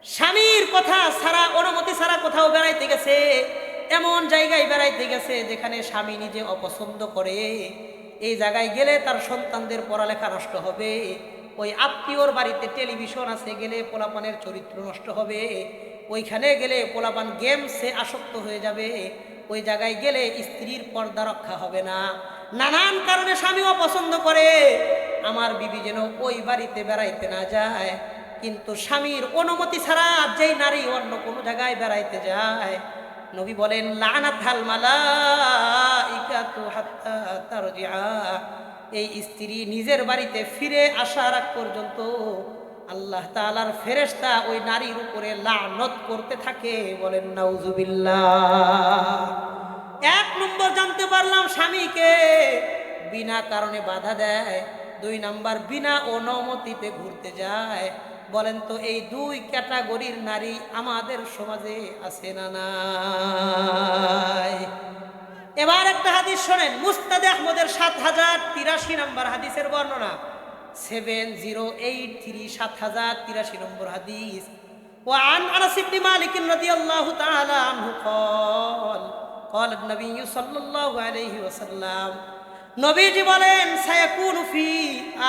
স্বামীর কথা ছাড়া, অনুমতি ছাড়া কোথাও বেড়াইতে গেছে, এমন জায়গায় বেড়াইতে গেছে যেখানে স্বামী নিজে অপছন্দ করে, এই জায়গায় গেলে তার সন্তানদের পড়ালেখা নষ্ট হবে, ওই আত্মীয়র বাড়িতে টেলিভিশন আছে গেলে পোলাপানের চরিত্র নষ্ট হবে, ওইখানে গেলে পোলাপান গেমসে আসক্ত হয়ে যাবে, ওই জায়গায় গেলে স্ত্রীর পর্দা রক্ষা হবে না, নানান কারণে স্বামীও পছন্দ করে আমার বিবি যেন ওই বাড়িতে বেড়াইতে না যায়। কিন্তু স্বামীর অনুমতি ছাড়া যেই নারী অন্য কোনো জায়গায় বেড়াইতে যায়, নবী বলেন লানাতহাল মালাইকাতু হাত্তা তারজিআ, এই স্ত্রী নিজের বাড়িতে ফিরে আসার আগ পর্যন্ত আল্লাহ তাআলার ফেরেশতা ওই নারীর উপরে লানত করতে থাকে। বলেন নাউজুবিল্লাহ। 1 নম্বর জানতে পারলাম স্বামীকে বিনা কারণে বাধা দেয়। 2 নম্বর বিনা অনুমতিতে ঘুরতে যায়। বলেন তো এই 2 ক্যাটাগরির নারী আমাদের সমাজে আছে না নাই? এবার একটা হাদিস শোনেন, মুসনাদে আহমদের 7083 নম্বর হাদিসের বর্ণনা, 7083 7083 নম্বর হাদিস। وعن أنس بن مالك رضي الله تعالى عنه قال قال النبي صلى الله عليه وسلم নবীজি বলেন, সায়াকুনু ফি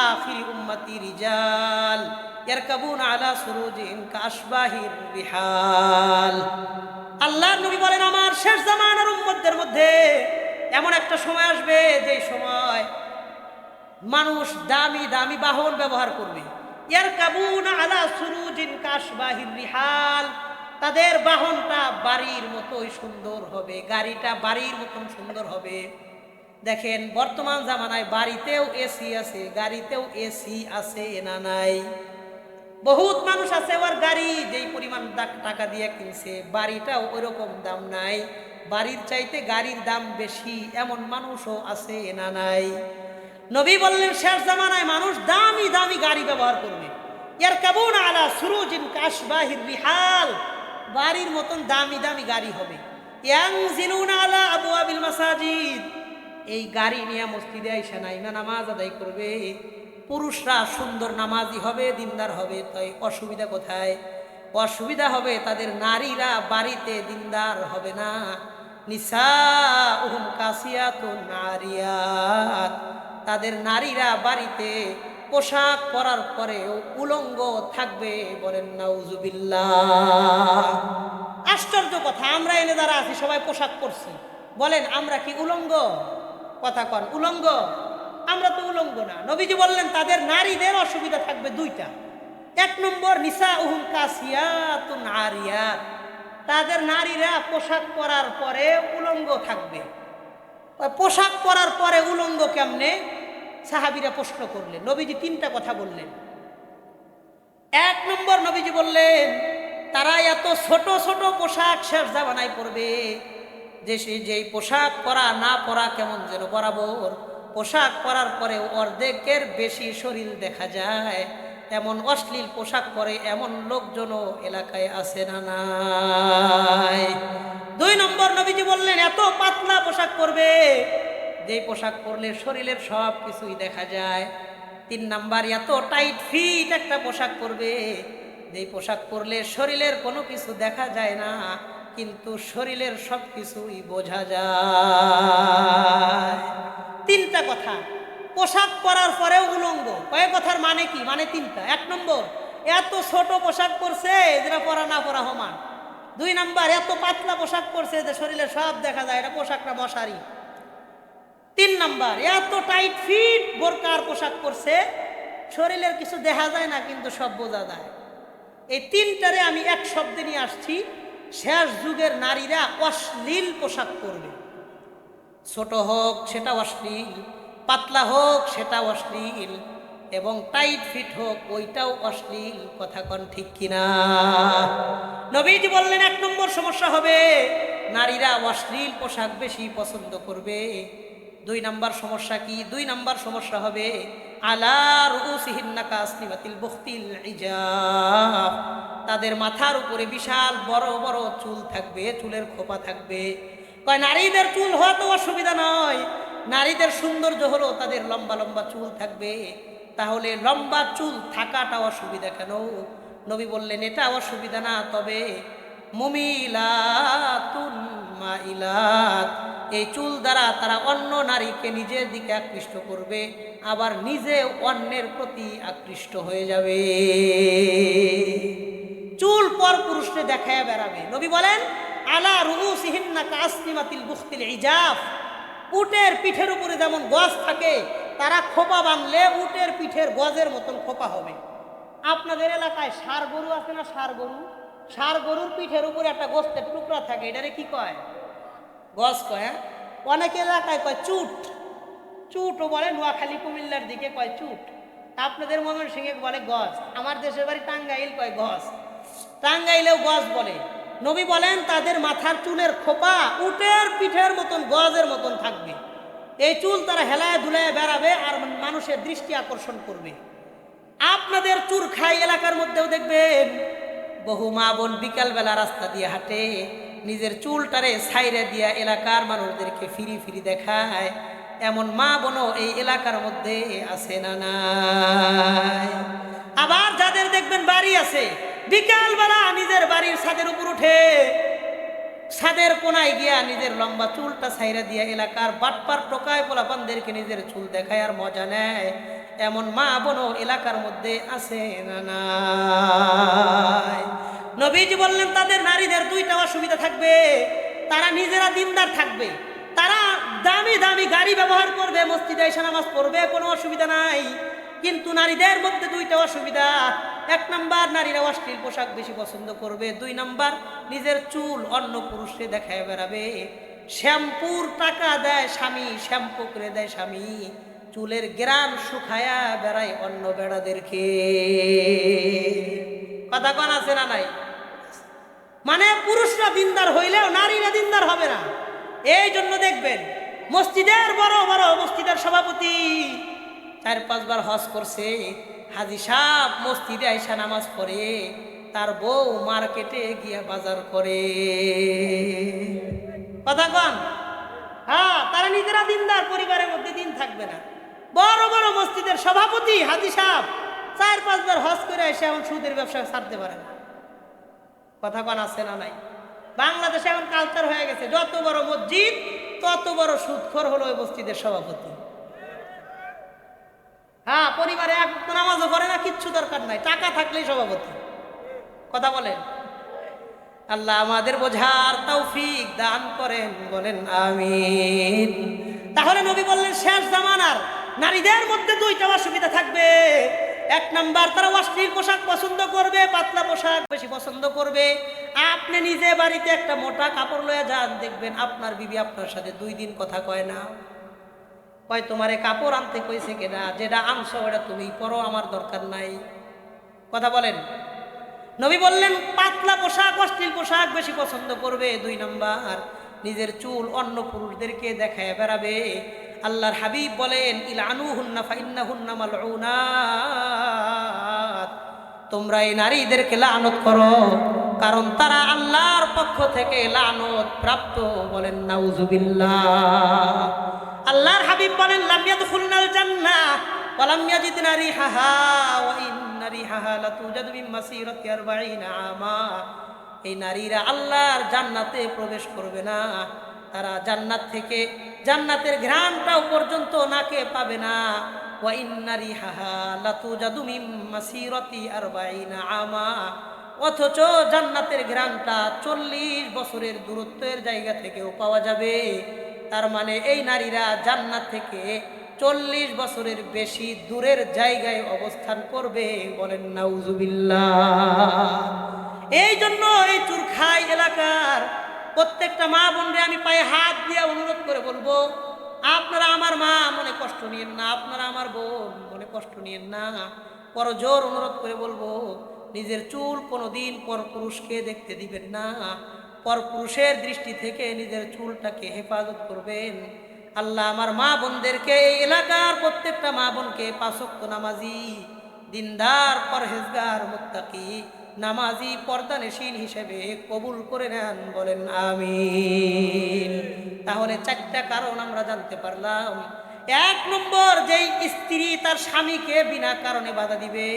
আখিরি উম্মতি রিজাল ইয়ারকাবুনা আলা সুরুজিন কাশবাহির রিহাল। আল্লাহর নবী বলেন, আমার শেষ জামানার উম্মতদের মধ্যে এমন একটা সময় আসবে যে সময় মানুষ দামি দামি বাহন ব্যবহার করবে, ইয়ারকাবুনা আলা সুরুজিন কাশবাহির রিহাল, তাদের বাহনটা বাড়ির মতোই সুন্দর হবে, গাড়িটা বাড়ির মতন সুন্দর হবে। দেখেন বর্তমান জামানায় বাড়িতেও এসি আছে, গাড়িতেও এসি আছে না নাই? বহুত মানুষ আছে ওর গাড়ি যেই পরিমাণ টাকা দিয়ে কিনছে, বাড়িটাও ওইরকম দাম নাই, বাড়ির চাইতে গাড়ির দাম বেশি, এমন মানুষও আছে না নাই? নবী বললেন শেষ জামানায় মানুষ দামি দামি গাড়ি ব্যবহার করবে, ইয়ারকাবুনা আলা সুরুজিন কাশবাহির রিহাল, বাড়ির মতন দামি দামি গাড়ি হবে। ইয়ানজিলুনা আলা আবওয়াবিল মাসাজিদ, এই গাড়ি নিয়ে মসজিদে আইসা নাইমা নামাজ আদায় করবে। পুরুষরা সুন্দর নামাজি হবে, দিনদার হবে, তাই অসুবিধা কোথায়? অসুবিধা হবে তাদের নারীরা বাড়িতে দিনদার হবে না। নিসাউহুম কাসিয়াতুন নারিয়াত, তাদের নারীরা বাড়িতে পোশাক পরার পরেও উলঙ্গ থাকবে। বলেন নাউজুবিল্লাহ। আশ্চর্য কথা, আমরা এনে যারা আছি সবাই পোশাক পরছি, বলেন আমরা কি উলঙ্গ? কথা কন, উলঙ্গ? আমরা তো উলঙ্গ না। নবীজি বললেন তাদের নারীদের অসুবিধা থাকবে 2টা। 1 নম্বর নিসাউহুম কাসিয়াতুন আরিয়াত, তাদের নারীরা পোশাক পরার পরে উলঙ্গ থাকবে। পোশাক পরার পরে উলঙ্গ কেমনে? সাহাবীরা প্রশ্ন করলেন, নবীজি 3টা কথা বললেন। 1 নম্বর নবীজি বললেন তারা এত ছোট ছোট পোশাক শেষ জামানায় পরবে যে যেই পোশাক পরা না পরা কেমন যেন বরাবর, পোশাক পরার পরে অর্ধেকের বেশি শরীর দেখা যায়, এমন অশ্লীল পোশাক পরে এমন লোকজনও এলাকায় আছে না নাই? 2 নম্বর নবীজি বললেন এত পাতলা পোশাক পরবে যে পোশাক পরলে শরীরের সব কিছুই দেখা যায়। 3 নাম্বার এত টাইট ফিট একটা পোশাক পরবে যেই পোশাক পরলে শরীরের কোনো কিছু দেখা যায় না, কিন্তু শরীরের সব কিছুই বোঝা যায়। তিনটা কথা, পোশাক পরার পরেও উলঙ্গ। কয়েক কথার মানে কি? মানে তিনটা। এক নম্বর, এত ছোট পোশাক পরছে যেটা পরা না পরা সমান। দুই নাম্বার, এত পাতলা পোশাক পরছে যে শরীরে সব দেখা যায়, এটা পোশাকটা মশারি। তিন নাম্বার, এত টাইট ফিট বোরকার পোশাক পরছে শরীরের কিছু দেখা যায় না, কিন্তু সব বোঝা যায়। এই তিনটারে আমি এক শব্দে নিয়ে আসছি, শেষ যুগের নারীরা অশ্লীল পোশাক পরবে। ছোট হোক সেটা অশ্লীল, পাতলা হোক সেটা অশ্লীল, এবং টাইট ফিট হোক ওইটাও অশ্লীল। কথা কন ঠিক কিনা? নবীজি বললেন এক নম্বর সমস্যা হবে নারীরা অশ্লীল পোশাক বেশি পছন্দ করবে। দুই নাম্বার সমস্যা কি? দুই নাম্বার সমস্যা হবে আলা রুউসিহিন্না কাসনিমাতিল বুখতিল ইজাফ, তাদের মাথার উপরে বিশাল বড় বড় চুল থাকবে, চুলের খোপা থাকবে। কয় নারীদের চুল হওয়া তো অসুবিধা নয়, নারীদের সৌন্দর্য হলো তাদের লম্বা লম্বা চুল থাকবে। তাহলে লম্বা চুল থাকাটা অসুবিধা কেন? নবী বললেন এটা অসুবিধা না, তবে মুমিলাতুন মাইলাত, এই চুল দ্বারা তারা অন্য নারীকে নিজের দিকে আকৃষ্ট করবে, আবার নিজে অন্যের প্রতি আকৃষ্ট হয়ে যাবে। চুল পর পুরুষকে দেখায় বেড়াবে। নবী বলেন আলা রুউসিহিন্না কাসনিমাতিল বুখতিল ইজাফ, উটের পিঠের উপরে যেমন গজ থাকে, তারা খোপা বাঁধলে উটের পিঠের গজের মতন খোপা হবে। আপনাদের এলাকায় ষাঁড় গরু আছে না? ষাঁড় গরু, ষাঁড় গরুর পিঠের উপরে একটা গোস্তের টুকরা থাকে, এটারে কি কয়? গজ কয়। অনেক এলাকায় কয় চুট, চুটও বলে, নোয়াখালী কুমিল্লার দিকে কয় চুট, আপনাদের ময়মনসিংহে বলে গজ, আমার দেশের বাড়ি টাঙ্গাইল কয় গজ, টাঙ্গাইলেও গজ বলে। নবী বলেন তাদের মাথার চুলের খোপা উটের পিঠের মতন গজের মতন থাকবে। এই চুল তারা হেলায় ধুলায় বেড়াবে আর মানুষের দৃষ্টি আকর্ষণ করবে। আপনাদের চুরখাই এলাকার মধ্যেও দেখবেন বহু মা বোন বিকালবেলা রাস্তা দিয়ে হাঁটে, নিজের চুলটারে ছাইরে দিয়া এলাকার মানুষদেরকে ফিরি ফিরি দেখায়। এমন মা বোনও এই এলাকার মধ্যে আছে না নাই? আবার যাদের দেখবেন বাড়ি আছে, বিকালবেলা নিজের বাড়ির ছাদের উপর উঠে ছাদের কোনায় গিয়া নিজের লম্বা চুলটা ছাইরা দিয়া এলাকার বাটপার টোকায় পোলাপানদেরকে নিজের চুল দেখায় আর মজা নেয়। এমন মা বোনও এলাকার মধ্যে আছে না নাই? নবীজি বললেন তাদের নারীদের দুইটা অসুবিধা থাকবে, তারা নিজেরা দিনদার থাকবে, তারা দামি দামি গাড়ি ব্যবহার করবে, মসজিদে এসে নামাজ পড়বে, কোনো অসুবিধা নাই। কিন্তু নারীদের মধ্যে দুইটা অসুবিধা। এক নাম্বার, নারীরা অশ্লীল পোশাক বেশি পছন্দ করবে। দুই নাম্বার, নিজের চুল অন্য পুরুষকে দেখায় বেড়াবে। শ্যাম্পুর টাকা দেয় স্বামী, শ্যাম্পু করে দেয় স্বামী, চুলের গ্রাম শুকায়া বেড়ায় অন্য বেড়াদেরকে। কথা কোন আছে না নাই? মানে পুরুষরা দিনদার হইলেও নারীরা দিনদার হবে না। এই জন্য দেখবেন মসজিদের বড় বড় মসজিদের সভাপতি 4-5 বার হজ করছে, হাজি সাহেব মসজিদে আইসা নামাজ পড়ে, তার বউ মার্কেটে গিয়া বাজার করে। কথা কন? হ্যাঁ, তারা নিজেরা দিনদার, পরিবারের মধ্যে দিন থাকবে না। বড় বড় মসজিদের সভাপতি হাজি সাহেব 4-5 বার হজ করে এসে এখন সুদের ব্যবসা ছাড়তে পারে না। কথা কন আছে না নাই? বাংলাদেশে এখন কালচার হয়ে গেছে, যত বড় মসজিদ তত বড় সুদখোর হলো ওই মসজিদের সভাপতি। হ্যাঁ, পরিবারে এক নামাজও করে না, কিচ্ছু দরকার নাই, টাকা থাকলেই সভাপতি। কথা বলেন। আল্লাহ আমাদের বোঝার তৌফিক দান করেন, বলেন আমিন। তাহলে নবী বললেন শেষ জামানার নারীদের মধ্যে দুইটা অসুবিধা থাকবে। এক নাম্বার, তারা অশ্লীল পোশাক পছন্দ করবে, পাতলা পোশাক বেশি পছন্দ করবে। আপনি নিজে বাড়িতে একটা মোটা কাপড় লয়ে যান, দেখবেন আপনার বিবি আপনার সাথে 2 দিন কথা কয় না। কয় তোমারে কাপড় আনতে কইছে কিনা, যেটা আনছো ওটা তুমি পরো, আমার দরকার নাই। কথা বলেন। নবী বললেন পাতলা পোশাক, অশ্লীল পোশাক বেশি পছন্দ করবে। 2 নাম্বার, নিজের চুল অন্য পুরুষদেরকে দেখায় বেড়াবে। আল্লাহর হাবিব বলেন ইলানুহুন্না ফাইন্নাহুন্না মালউনাত, তোমরা এই নারীদেরকে লানত করো, কারণ তারা আল্লাহর পক্ষ থেকে লানত প্রাপ্ত। বলেন নাউজুবিল্লাহ। আল্লাহর হাবিব বলেন লাম ইয়াদখুলনাল জান্নাহ ওয়া লাম ইয়াজিদনা রিহাহা ওয়া ইন্না ইন্না রিহাহা লাতুজাদু মিন মাসিরাতি 40 আমা। এই নারীরা আল্লাহর জান্নাতে প্রবেশ করবে না, তারা জান্নাত থেকে জান্নাতের ঘ্রাণটাও পর্যন্ত নাকে পাবে না। ওয়া ইন্না রিহাহা লাতুজাদু মিন মাসিরাতি 40 আমা। অথচ জান্নাতের ঘ্রাণটা 40 বছরের দূরত্বের জায়গা থেকেও পাওয়া যাবে। তার মানে এই নারীরা জান্নাত থেকে 40 বছরের বেশি দূরের জায়গায় অবস্থান করবে। বলেন নাউজুবিল্লাহ। এই জন্য এই চুরখাই এলাকার প্রত্যেকটা মা বোনরে আমি পায়ে হাত দিয়ে অনুরোধ করে বলবো, আপনারা আমার মা, মনে কষ্ট নিয়েন না। আপনারা আমার বোন, মনে কষ্ট নিয়েন না। বড় জোর অনুরোধ করে বলবো, নিজের চুল কোনোদিন পরপুরুষকে দেখতে দিবেন না। পরপুরুষের দৃষ্টি থেকে নিজের চুলটাকে হেফাজত করবেন। আল্লাহ আমার মা বোনদেরকে, এই এলাকার প্রত্যেকটা মা বোনকে 5 ওয়াক্ত নামাজি, দিনদার, পরহেজগার, মুত্তাকি, নামাজি, পর্দানেশীন হিসেবে কবুল করে নেন। বলেন আমিন। তাহলে 4টা কারণ আমরা জানতে পারলাম। 1 নম্বর, যেই স্ত্রী তার স্বামীকে বিনা কারণে বাধা দিবে।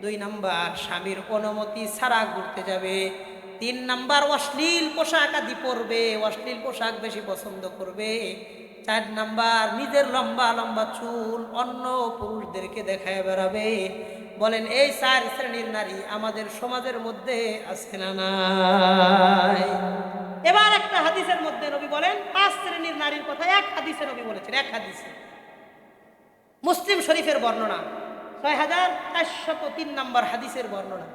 2 নাম্বার, স্বামীর অনুমতি ছাড়া ঘুরতে যাবে। 3 নাম্বার, অশ্লীল পোশাক আদি পরবে, অশ্লীল পোশাক বেশি পছন্দ করবে। 4 নাম্বার, নিজের লম্বা লম্বা চুল অন্য পুরুষদেরকে দেখায় বেড়াবে। বলেন এই 4 শ্রেণীর নারী আমাদের সমাজের মধ্যে আছে না নাই? এবার একটা হাদিসের মধ্যে নবী বলেন 5 শ্রেণীর নারীর কথা। এক হাদিসে নবী বলেছেন, এক হাদিসে, মুসলিম শরীফের বর্ণনা, 6403 নম্বর হাদিসের বর্ণনা।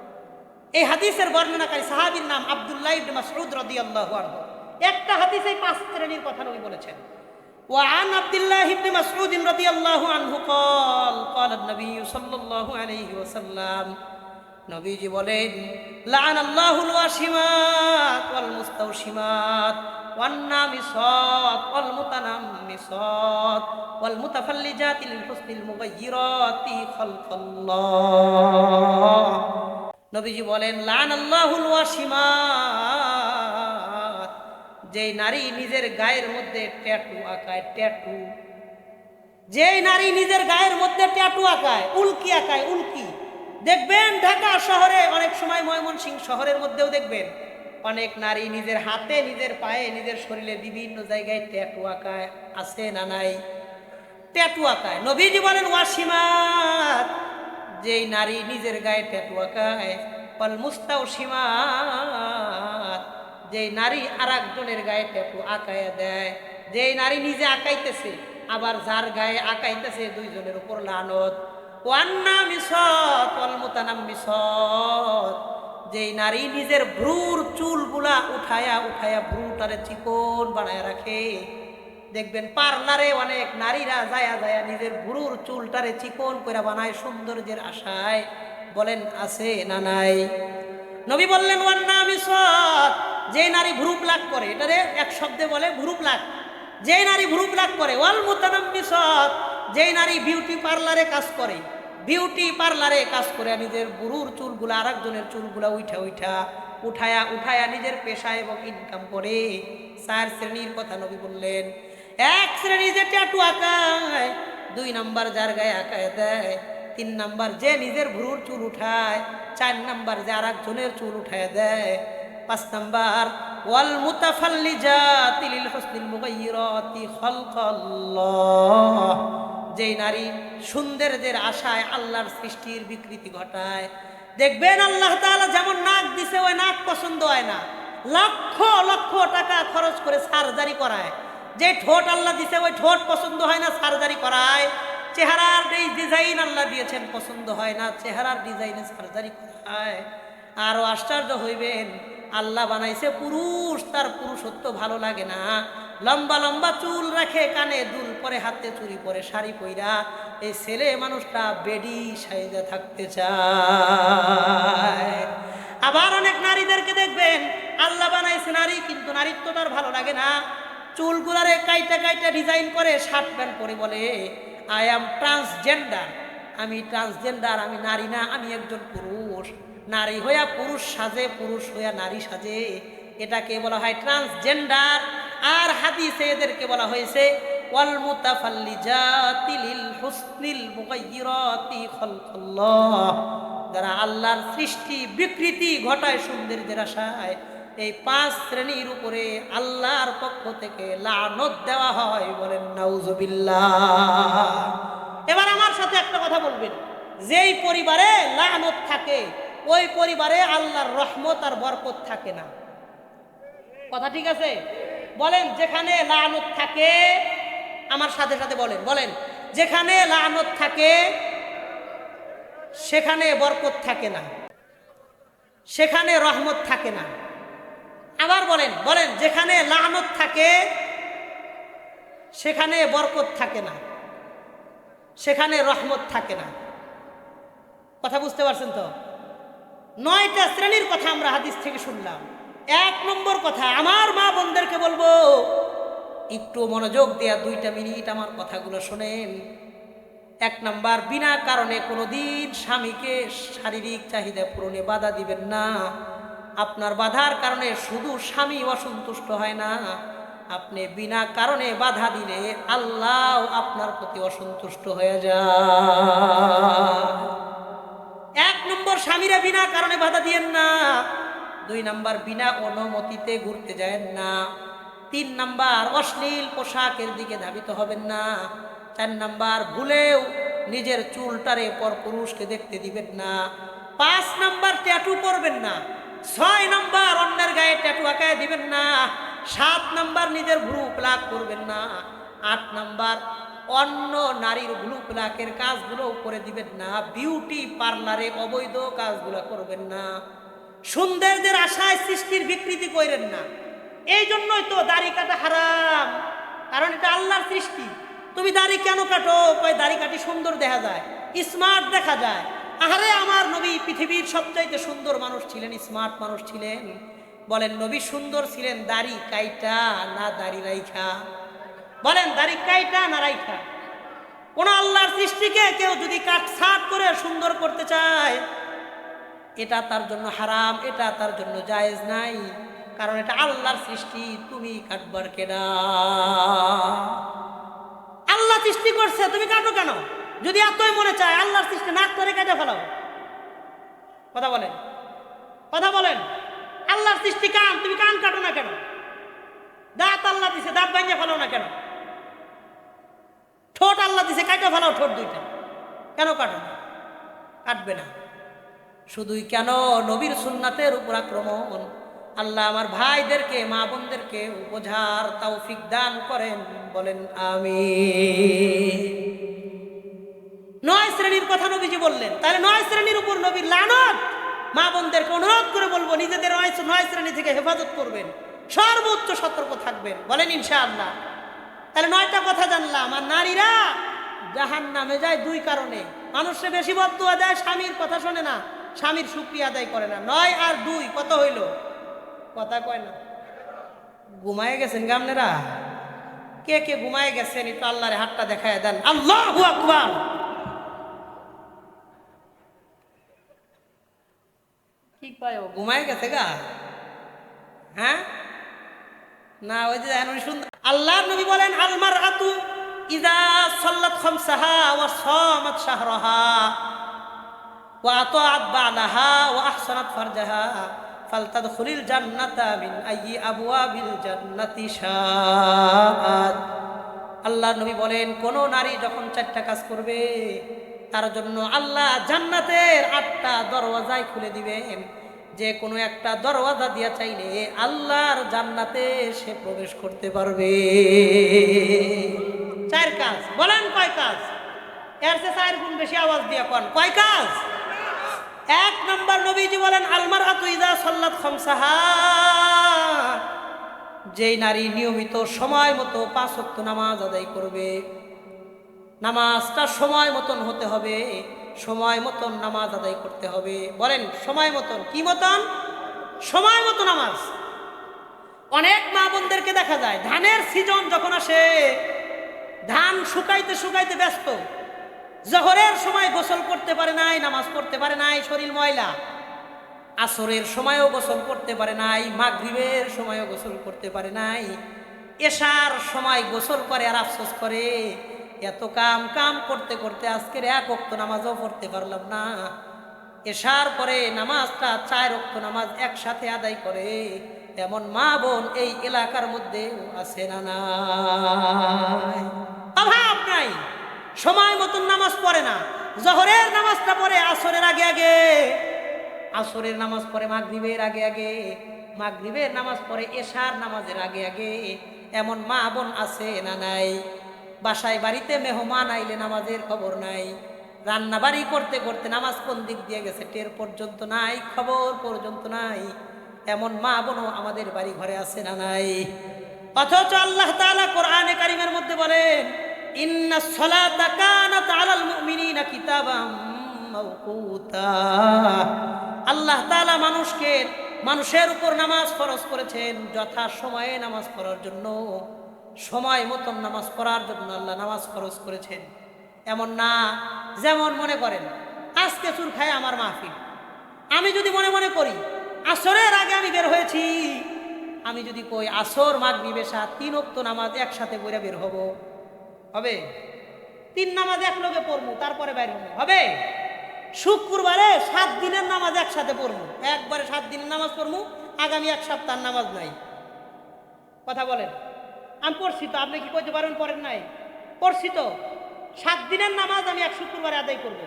এই হাদিসের বর্ণনাকারী সাহাবীর নাম আব্দুল্লাহ ইবনে মাসউদ রাদিয়াল্লাহু আনহু। একটা হাদিসে 5 শ্রেণীর কথা নবী বলেছেন। وعن عبد الله بن مسعود رضي الله عنه قال النبي صلى الله عليه وسلم, নবীজি বলেন, লাআন আল্লাহুল ওয়াশিমাত ওয়াল মুস্তাওশিমাত ওয়ান নামিসাত ওয়াল মুতানাম্মিসাত ওয়াল মুতাফাল্লিজাতি লিল হুসনিল মুগায়্যিরাতি খালকাল্লাহ। নবীজি বলেন, লাআন আল্লাহুল ওয়াশিমাত, যেই নারী নিজের গায়ের মধ্যে ট্যাটু আঁকায়, ট্যাটু, যেই নারী নিজের গায়ের মধ্যে ট্যাটু আঁকায়, উল্কি আঁকায়, উল্কি। দেখবেন ঢাকা শহরে, অনেক সময় ময়মনসিংহ শহরের মধ্যেও দেখবেন অনেক নারী নিজের হাতে, নিজের পায়ে, নিজের শরীরে বিভিন্ন জায়গায় ট্যাটু আঁকায়। আছে না নাই? ট্যাটু আঁকায়। নবীজি বলেন ওয়াসিমাত, যেই নারী নিজের গায়ে ট্যাটু আঁকায়, ওয়াল মুস্তাওশিমাত, যেই নারী আর একজনের গায়ে ট্যাটু আঁকায়া দেয়। যেই নারী নিজে আঁকাইতেছে আবার যার গায়ে আঁকাইতেছে, 2 জনের উপর লানত। ওয়ান নামিসাত ওয়াল মুতানাম্মিসাত, যেই নারী নিজের ভ্রুর চুলগুলা উঠায়া উঠায়া ভ্রুটারে চিকন বানায় রাখে। দেখবেন পার্লারে অনেক নারীরা যায়া যায়া নিজের ভ্রুর চুলটারে চিকন করে বানায় সৌন্দর্যের আশায়। বলেন আছে না নাই? নবী বললেন ওয়ান নামিসাত, যে নারী ভ্রু প্লাক করে, এটারে এক শব্দে বলে ভ্রু প্লাক, যে নারী ভ্রু প্লাক করে। ওয়াল মুতানাম্মিসাত, যে নারী বিউটি পার্লারে কাজ করে, বিউটি পার্লারে কাজ করে নিজের ভ্রুর চুলগুলা আরেকজনের চুলগুলা উঠায়া উঠায়া নিজের পেশা এবং ইনকাম করে। 4 শ্রেণীর কথা নবী বললেন। 1 শ্রেণী যে ট্যাটু আঁকায়, 2 নাম্বার যার গায়ে আঁকায় দেয়, 3 নাম্বার যে নিজের ভ্রুর চুল উঠায়, 4 নাম্বার যে আরেকজনের চুল উঠায় দেয়, 5 নাম্বার ওয়াল মুতাফাল্লিজাতি লিল হুসনিল মুগায়্যিরাতি খালকাল্লাহ, যেই নারী সৌন্দর্যের আশায় আল্লাহর সৃষ্টির বিকৃতি ঘটায়। দেখবেন আল্লাহ তাআলা যেমন নাক দিছে, ওই নাক পছন্দ হয় না, লক্ষ লক্ষ টাকা খরচ করে সার্জারি করায়। যে ঠোঁট আল্লাহ দিছে ওই ঠোঁট পছন্দ হয় না, সার্জারি করায়। চেহারার এই ডিজাইন আল্লাহ দিয়েছেন, পছন্দ হয় না, চেহারার ডিজাইনে সার্জারি করায়। আরো আশ্চর্য হইবেন, আল্লাহ বানাইছে পুরুষ, তার পুরুষত্ব ভালো লাগে না, লম্বা লম্বা চুল রাখে, কানে দুল পরে, হাতে চুড়ি পরে, শাড়ি পইরা এই ছেলে মানুষটা বেডি সাইজে থাকতে চায়। আবার অনেক নারীদেরকে দেখবেন আল্লাহ বানাইছে নারী, কিন্তু নারীত্ব তার ভালো লাগে না, চুলগুলারে কাইটা কাইটা ডিজাইন করে, শার্ট প্যান্ট পরে বলে আই অ্যাম ট্রান্সজেন্ডার, আমি ট্রান্সজেন্ডার, আমি নারী না, আমি একজন পুরুষ। নারী হইয়া পুরুষ সাজে, পুরুষ হইয়া নারী সাজে, এটাকে বলা হয় ট্রান্সজেন্ডার। আর হাদিসে এদেরকে বলা হয়েছে ওয়াল মুতাফাল্লিজাতি লিল হুসনিল মুগায়্যিরাতি খালকাল্লাহ, যারা আল্লাহর সৃষ্টি বিকৃতি ঘটায় সৌন্দর্যের আশায়, এই 5 শ্রেণীর উপরে আল্লাহর পক্ষ থেকে লানত দেওয়া হয়। বলেন নাউজুবিল্লাহ। এবার আমার সাথে একটা কথা বলবেন, যেই পরিবারে লানত থাকে ওই পরিবারে আল্লাহর রহমত আর বরকত থাকে না। কথা ঠিক আছে? বলেন, যেখানে লানত থাকে, আমার সাথে সাথে বলেন, বলেন, যেখানে লানত থাকে সেখানে বরকত থাকে না, সেখানে রহমত থাকে না। আবার বলেন, বলেন, যেখানে লানত থাকে সেখানে বরকত থাকে না, সেখানে রহমত থাকে না। কথা বুঝতে পারছেন তো? 9টা শ্রেণীর কথা আমরা হাদিস থেকে শুনলাম। 1 নম্বর কথা, আমার মা বোনদেরকে বলবো, একটু মনোযোগ দেয়া 2টা মিনিট আমার কথাগুলো শোনেন। 1 নাম্বার, বিনা কারণে কোনোদিন স্বামীকে শারীরিক চাহিদা পূরণে বাধা দিবেন না। আপনার বাধার কারণে শুধু স্বামী অসন্তুষ্ট হয় না, আপনি বিনা কারণে বাধা দিলে আল্লাহ আপনার প্রতি অসন্তুষ্ট হয়ে যায়। 1 নম্বর, স্বামীরা বিনা কারণে বাধা দিয়েন না। 2 নাম্বার, বিনা অনুমতিতে ঘুরতে যায়েন না। 3 নাম্বার, অশ্লীল পোশাকের দিকে ধাবিত হবেন না। 4 নাম্বার, ভুলেও নিজের চুলটারে পরপুরুষকে দেখতে দিবেন না। 5 নাম্বার, ট্যাটু পরবেন না। 6 নাম্বার, অন্যের গায়ে ট্যাটু আঁকায় দিবেন না। 7 নাম্বার, নিজের ভ্রু প্লাক করবেন না। 8 নাম্বার, অন্য নারীর ভ্রু প্লাকের কাজগুলো করে দিবেন না। বিউটি পার্লারে অবৈধ কাজগুলো করবেন না। সৌন্দর্যের আশায় সৃষ্টির বিকৃতি করেন না। এই জন্যই তো দাড়ি কাটা হারাম, কারণ এটা আল্লাহর সৃষ্টি। তুমি দাড়ি কেন কাটো? কয় দাড়ি কাটি সুন্দর দেখা যায়, স্মার্ট দেখা যায়। আরে আমার নবী পৃথিবীর সবচাইতে সুন্দর মানুষ ছিলেন, স্মার্ট মানুষ ছিলেন। বলেন, নবী সুন্দর ছিলেন দাড়ি কাইটা না দাড়ি রাইখা? বলেন, দাড়ি কাইটা না রাইখা? কোন আল্লাহর সৃষ্টিকে কেউ যদি কাটছাট করে সুন্দর করতে চায়, এটা তার জন্য হারাম, এটা তার জন্য জায়েজ নাই, কারণ এটা আল্লাহর সৃষ্টি। তুমি কাটবার কেনা? আল্লাহ সৃষ্টি করছে, তুমি কাটো কেন? যদি এতই মনে চায় আল্লাহর সৃষ্টি, নাক ধরে কেটে ফেলাও। কথা বলেন, কথা বলেন। আল্লাহর সৃষ্টি কান, তুমি কান কাটো না কেন? দাঁত আল্লাহ দিছে, দাঁত ভাঙিয়ে ফেলাও না কেন? ঠোঁট আল্লাহ দিছে, কাটে ফেলাও ঠোঁট 2টা, কেন কাটো না? কাটবে না। শুধুই কেন নবীর সুন্নাতের উপর আক্রমণ। আল্লাহ আমার ভাইদেরকে, মা বোনদেরকে বোঝার তৌফিক দান করেন। বলেন আমিন। 9 শ্রেণীর কথা নবীজি বললেন, তাহলে 9 শ্রেণীর উপর নবীর লানত। মা বোনদেরকে অনুরোধ করে বলবো, নিজেদের 9 শ্রেণী থেকে হেফাজত করবেন, সর্বোচ্চ সতর্ক থাকবেন। বলেন ইনশাআল্লাহ। তাহলে 9টা কথা জানলাম। আর নারীরা জাহান্নামে যায় 2 কারণে। মানুষে বেশি বদদুয়া দেয়, স্বামীর কথা শোনে না, স্বামীর শুকরিয়া আদায় করে না। 9 আর 2 কত হইল? কথা কয় না। ঘুমায় গেছেন গামনেরা? কে কে ঘুমায় গেছেন একটু আল্লাহরে হাতটা দেখায় দেন। আল্লাহু আকবার। কি কয়? ঘুমায় গেছে গা? হ্যাঁ না, ওই যে সুন্দর। আল্লাহর নবী বলেন, আল মারআতু ইযা সাল্লাত খামসাহা ওয়া সামাত শাহরাহা ওয়া আতাআত বালাহা ওয়া আহসানাত ফারজাহা ফালতাদখুলিল জান্নাতা মিন আইয়ি আবওয়াবিল জান্নাতি শাআত। আল্লাহর নবী বলেন, কোন নারী যখন 4টা কাজ করবে, তার জন্য আল্লাহ জান্নাতের 8টা দরওয়াজাই খুলে দিবেন। যে কোনো একটা দরওয়াজা দিয়া চাইলে আল্লাহর জান্নাতে সে প্রবেশ করতে পারবে। 4 কাজ। বলেন কয় কাজ? এর চেয়ে 4 গুণ বেশি আওয়াজ দিয়া কোন কয় কাজ? 1 নম্বর, নবীজি বলেন, আল মারআতু ইযা সাল্লাত খামসাহা, যেই নারী নিয়মিত সময় মতো 5 ওয়াক্ত নামাজ আদায় করবে। নামাজটা সময় মতন হতে হবে, সময় মতন নামাজ আদায় করতে হবে। বলেন সময় মতন। কি মতন? সময় মতো নামাজ। অনেক মা বোনদেরকে দেখা যায় ধানের সিজন যখন আসে, ধান শুকাইতে শুকাইতে ব্যস্ত, জোহরের সময় গোসল করতে পারে নাই, নামাজ পড়তে পারে নাই, শরীর ময়লা। আসরের সময়ও গোসল করতে পারে নাই, মাগরিবের সময়ও গোসল করতে পারে নাই। এশার সময় গোসল করে আর আফসোস করে এত কাম কাম করতে করতে আজকের এক ওয়াক্ত নামাজও পড়তে পারলাম না। এশার পরে নামাজটা 4 ওয়াক্ত নামাজ একসাথে আদায় করে এমন মা বোন এই এলাকার মধ্যে আছে না নাই? অভাব নাই, সময় মতন নামাজ পড়ে না। জোহরের নামাজটা পড়ে আসরের আগে আগে, আসরের নামাজ পড়ে মাগরিবের আগে আগে, মাগরিবের নামাজ পড়ে এশার নামাজের আগে আগে। এমন মা বোন আছে না নাই? বাসায় বাড়িতে মেহমান আইলে নামাজের খবর নাই, রান্না বাড়ি করতে করতে নামাজ কোন দিক দিয়ে গেছে টের পর্যন্ত নাই, খবর পর্যন্ত নাই। এমন মা বোনও আমাদের বাড়ি ঘরে আছে না নাই? অথচ আল্লাহ তাআলা কোরআনে কারীমের মধ্যে বলেন, ইন্নাস সালাতা কানাত আলাল মুমিনিনা কিতাবাম মাওকুতা। আল্লাহ তাআলা মানুষের উপর নামাজ ফরজ করেছেন যথা সময়ে নামাজ পড়ার জন্য, সময় মতন নামাজ পড়ার জন্য আল্লাহ নামাজ ফরজ করেছেন। এমন না যেমন মনে করেন আজকে চুর খায় আমার মাহফিল, আমি যদি মনে মনে করি আসরের আগে আমি বের হয়েছি, আমি যদি কই আসর মাগরিব এশা 3 ওয়াক্ত নামাজ একসাথে পড়ে বের হব, হবে? 3 নামাজ এক লগে পড়বো তারপরে বের হবো, হবে? শুক্রবারে 7 দিনের নামাজ একসাথে পড়বো, একবারে 7 দিনের নামাজ পড়বো, আগামী 1 সপ্তাহ নামাজ নাই। কথা বলেন? আমি পড়ছি তো, আপনি কি কইতে পারবেন পড়েন নাই? পড়ছি তো। 7 দিনের নামাজ আমি এক শুক্রবারে আদায় করব,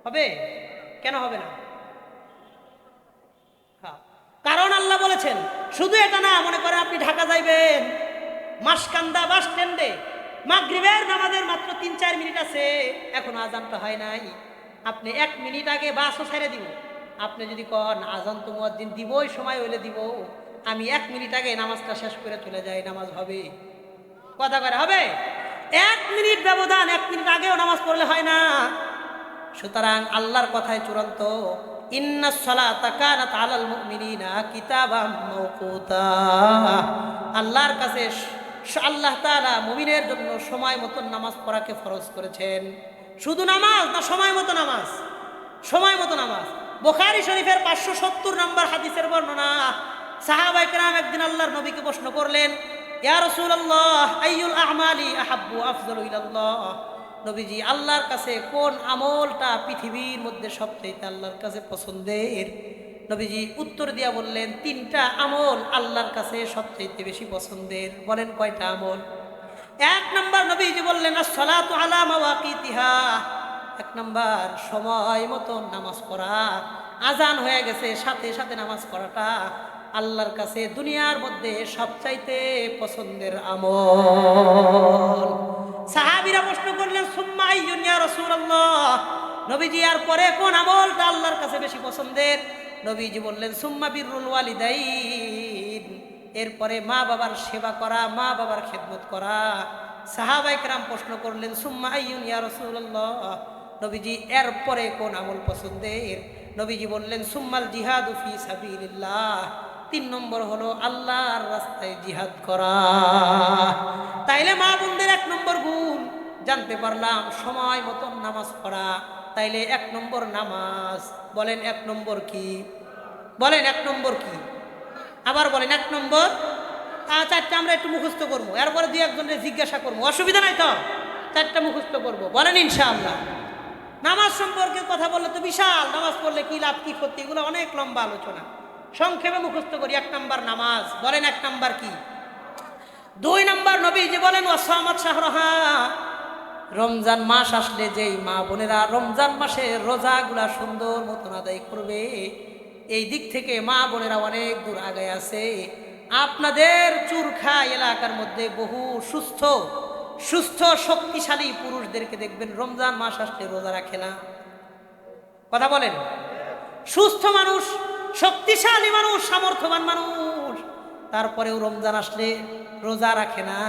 হবে? কেন হবে না? কারণ আল্লাহ বলেছেন। শুধু এটা না, মনে করেন আপনি ঢাকা যাইবেন, মাসকান্দা বাস স্ট্যান্ডে মাগরিবের নামাজের মাত্র 3-4 মিনিট আছে, এখনো আজানটা হয় নাই, আপনি 1 মিনিট আগে বাসও ছেড়ে দিব। আপনি যদি কন আজান তো মুয়াজ্জিন দিবই, সময় হইলে দিব, আমি 1 মিনিট আগে নামাজটা শেষ করে চলে যাই, নামাজ হবে? কথা করে হবে? 1 মিনিট ব্যবধান, 1 মিনিট আগেও নামাজ পড়লে হয় না। সুতরাং আল্লাহর কথায় চূড়ান্ত, ইন্নাস সালাতা কানাত আলাল মুমিনিনা কিতাবাম মাওকুতা। আল্লাহর কাছে আল্লাহ তাআলা মুমিনের জন্য সময় মতো নামাজ পড়াকে ফরজ করেছেন। শুধু নামাজ না, সময় মতো নামাজ, সময় মতো নামাজ। বুখারী শরীফের 570 নম্বর হাদিসের বর্ণনা, সাহাবায়ে কেরাম একদিন আল্লাহর নবীকে প্রশ্ন করলেন, ইয়া রাসূলুল্লাহ আইয়ুল আমালি আহাব্বু আফযালু ইলাল্লাহ। নবীজি, আল্লাহর কাছে কোন আমলটা পৃথিবীর মধ্যে সবচেয়ে আল্লাহর কাছে পছন্দের? নবীজি উত্তর দিয়া বললেন, 3টা আমল আল্লাহর কাছে সবচেয়ে বেশি পছন্দের। বলেন কয়টা আমল? 1 নম্বর নবীজি বললেন, আস-সালাতু আলা মাওয়াকিতিহা। 1 নম্বর সময় মতো নামাজ পড়া, আজান হয়ে গেছে সাথে সাথে নামাজ পড়াটা আল্লাহর কাছে দুনিয়ার মধ্যে সবচাইতে পছন্দের আমল। সাহাবীরা প্রশ্ন করলেন, সুম্মা আইয়ুন ইয়া রাসূলুল্লাহ। নবীজি, আর পরে কোন আমলটা আল্লাহর কাছে বেশি পছন্দের? নবীজি বললেন, সুম্মা বিররুল ওয়ালিদাইন। এরপরে মা বাবার সেবা করা, মা বাবার খেদমত করা। সাহাবায়ে কেরাম প্রশ্ন করলেন, সুম্মা আইয়ুন ইয়া রাসূলুল্লাহ। নবীজি, এরপরে কোন আমল পছন্দের? নবীজি বললেন, সুম্মাল জিহাদু ফি সাবিলিল্লাহ। 3 নম্বর হলো আল্লাহর রাস্তায় জিহাদ করা। তাইলে মা বোনদের 1 নম্বর গুণ জানতে পারলাম, সময় মতন নামাজ পড়া। তাইলে 1 নম্বর নামাজ। বলেন 1 নম্বর কি? বলেন 1 নম্বর কি? আবার বলেন 1 নম্বর। 4টা আমরা একটু মুখস্থ করবো, এরপরে 2-1জনের জিজ্ঞাসা করবো, অসুবিধা নাই তো? 4টা মুখস্থ করবো, বলেন ইনশাআল্লাহ। নামাজ সম্পর্কে কথা বললে তো বিশাল, নামাজ পড়লে কি লাভ কি ক্ষতি, এগুলো অনেক লম্বা আলোচনা। সংক্ষেপে মুখস্থ করি। 1 নম্বর নামাজ। বলেন 1 নম্বর কি? 2 নম্বর নবীজি বলেন, ওয়াসামাত শাহরাহা। রমজান মাস আসলে যেই মা বোনেরা রমজান মাসে রোজাগুলা সুন্দর মতন আদায় করবে, এই দিক থেকে মা বোনেরা অনেক দূর আগায় আছে। আপনাদের চুরখা এলাকার মধ্যে বহু সুস্থ শক্তিশালী পুরুষদেরকে দেখবেন রমজান মাস আসলে রোজা রাখে না। কথা বলেন? সুস্থ মানুষ, শক্তিশালী মানুষ, সামর্থ্যবান মানুষ, তারপরেও রমজান আসলে রোজা রাখে না।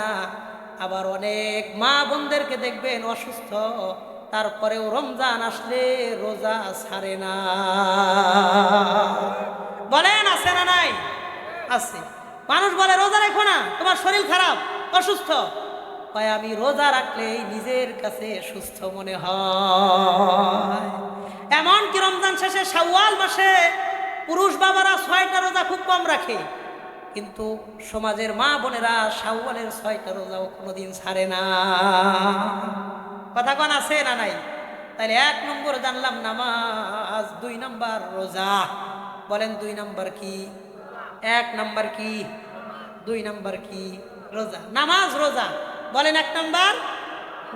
আবার অনেক মা বোনদেরকে দেখবেন অসুস্থ, তারপরেও রমজান আসলে রোজা ছাড়ে না। বলেন আছে না নাই? আছে। মানুষ বলে রোজা রাখো না, তোমার শরীর খারাপ, অসুস্থ। কয় আমি রোজা রাখলেই নিজের কাছে সুস্থ মনে হয়। এমনকি রমজান শেষে শাওয়াল মাসে পুরুষ বাবারা 6টা রোজা খুব কম রাখে, কিন্তু সমাজের মা বোনেরা শাওয়ালের 6টা রোজাও কোনোদিন ছাড়ে না। কথা কোন আছে না নাই? তাহলে 1 নম্বর জানলাম নামাজ, 2 নম্বর রোজা। বলেন 2 নম্বর কি? 1 নম্বর কি? 2 নম্বর কি? রোজা। নামাজ রোজা। বলেন 1 নম্বর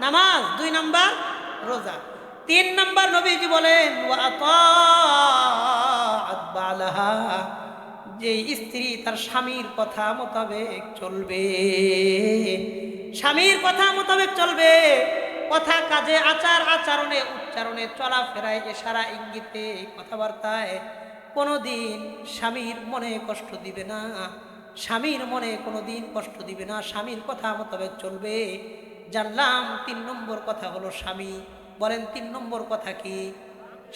নামাজ, 2 নম্বর রোজা। 3 নম্বর নবীজি বলেন ওয়া আতাআত বালাহা, যে স্ত্রী তার স্বামীর কথা মোতাবেক চলবে, স্বামীর কথা মোতাবেক চলবে, কথা কাজে আচার আচরণে উচ্চারণে চলাফেরায় ইশারা ইঙ্গিতে কথাবার্তায় কোনোদিন স্বামীর মনে কষ্ট দিবে না, স্বামীর মনে কোনোদিন কষ্ট দিবে না, স্বামীর কথা মোতাবেক চলবে। জানলাম 3 নম্বর কথা হলো স্বামী। বলেন 3 নম্বর কথা কি?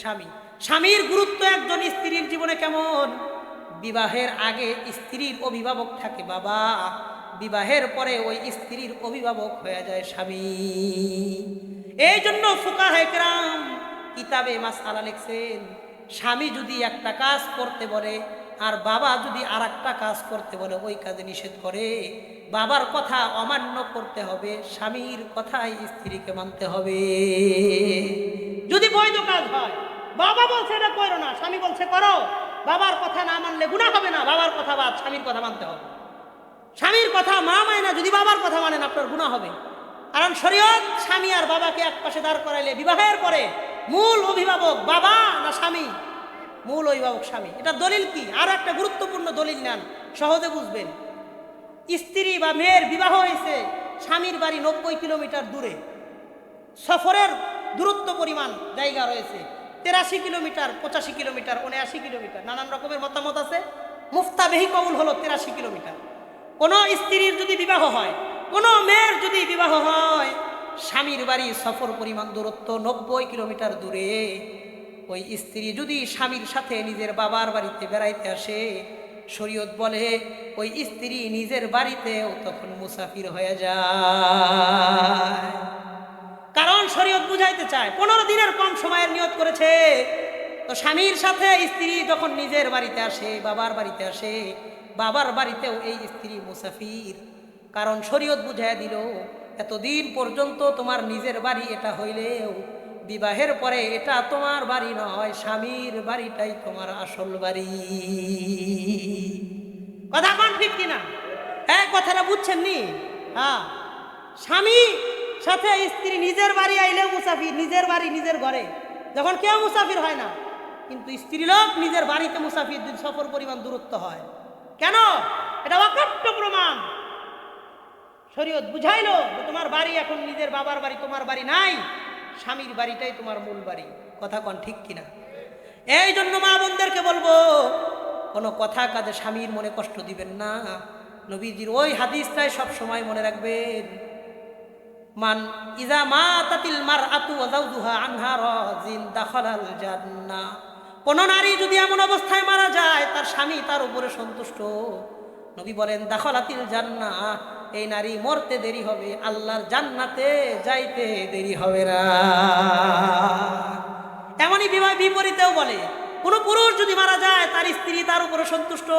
স্বামী। স্বামীর গুরুত্ব একজন স্ত্রীর জীবনে কেমন? বিবাহের আগে স্ত্রীর অভিভাবক থাকে বাবা, বিবাহের পরে ওই স্ত্রীর অভিভাবক হয়ে যায় স্বামী। এই জন্য ফুকাহে কেরাম কিতাবে মাসআলা লিখছেন, স্বামী যদি একটা কাজ করতে বলে আর বাবা যদি আর একটা কাজ করতে বলে, ওই কাজে নিষেধ করে, বাবার কথা অমান্য করতে হবে, স্বামীর কথাই স্ত্রীকে মানতে হবে। যদি বৈধ কাজ হয়, বাবা বলছে এটা করো না, স্বামী বলছে করো, বাবার কথা না মানলে গুনাহ হবে না, বাবার কথা বাদ, স্বামীর কথা মানতে হবে। স্বামীর কথা মা মানে না, যদি বাবার কথা মানেন আপনার গুনাহ হবে। কারণ শরীয়ত স্বামী আর বাবাকে এক পাশে দাঁড় করাইলে বিবাহের পরে মূল অভিভাবক বাবা না স্বামী? মূল অভিভাবক স্বামী। এটা দলিল কি? আর একটা গুরুত্বপূর্ণ দলিল নেন, সহজে বুঝবেন। স্ত্রী বা মেয়ের বিবাহ হয়েছে স্বামীর বাড়ি 90 কিলোমিটার দূরে, সফরের দূরত্ব পরিমাণ জায়গা রয়েছে 83 কিলোমিটার, 85 কিলোমিটার, 79 কিলোমিটার, নানান রকমের মতামত আছে। মুফতাবেহি কবুল হলো 83 কিলোমিটার। কোন স্ত্রীর যদি বিবাহ হয়, কোন মেয়ের যদি বিবাহ হয়, স্বামীর বাড়ি সফর পরিমাণ দূরত্ব 90 কিলোমিটার দূরে, ওই স্ত্রী যদি স্বামীর সাথে নিজের বাবার বাড়িতে বেড়াইতে আসে, শরীয়ত বলে ওই স্ত্রী নিজের বাড়িতেও তখন মুসাফির হয়ে যায়। কারণ শরীয়ত বুঝাইতে চায় 15 দিনের কম সময়ের নিয়ত করেছে, তো স্বামীর সাথে স্ত্রী যখন নিজের বাড়িতে আসে, বাবার বাড়িতে আসে, বাবার বাড়িতেও এই স্ত্রী মুসাফির। কারণ শরীয়ত বুঝাইয়া দিল এতদিন পর্যন্ত তোমার নিজের বাড়ি এটা হইলেও বিবাহের পরে এটা তোমার বাড়ি নয়, স্বামীর বাড়িটাই তোমার আসল বাড়ি। কথা কোন ঠিক কিনা? হ্যাঁ, কথাটা বুঝছেন নি? হ্যাঁ, স্বামী সাথে স্ত্রী নিজের বাড়ি আইলেও মুসাফির, নিজের বাড়ি নিজের ঘরে, যখন কেউ মুসাফির হয় না। কিন্তু স্ত্রী লোক নিজের বাড়িতে মুসাফির, সফর পরিমাণ দূরত্ব হয় কেন? এটা অকাট্য প্রমাণ। শরীয়ত বুঝাইলো যে তোমার বাড়ি এখন নিজের বাবার বাড়ি, তোমার বাড়ি নাই, স্বামীর বাড়িটাই তোমার মূল বাড়ি। কথা কোন ঠিক কিনা? এই জন্য মা বোনদেরকে বলবো, কোনো কথা কাজে স্বামীর মনে কষ্ট দিবেন না। নবীজির ওই হাদিসটাই সব সময় মনে রাখবেন, মান ইজা মাতাতিল মারআতু ওয়া যাওজুহা আনহা রাজিন দাখালাল জান্নাহ। কোন নারী যদি এমন অবস্থায় মারা যায় তার স্বামী তার উপরে সন্তুষ্ট, নবী বলেন দাখালাতিল জান্নাহ, এই নারী মরতে দেরি হবে, আল্লাহর জান্নাতে যাইতে দেরি হবে না। এমনই বিপরীতেও বলে, কোন পুরুষ যদি মারা যায় তার স্ত্রী তার উপরে সন্তুষ্ট,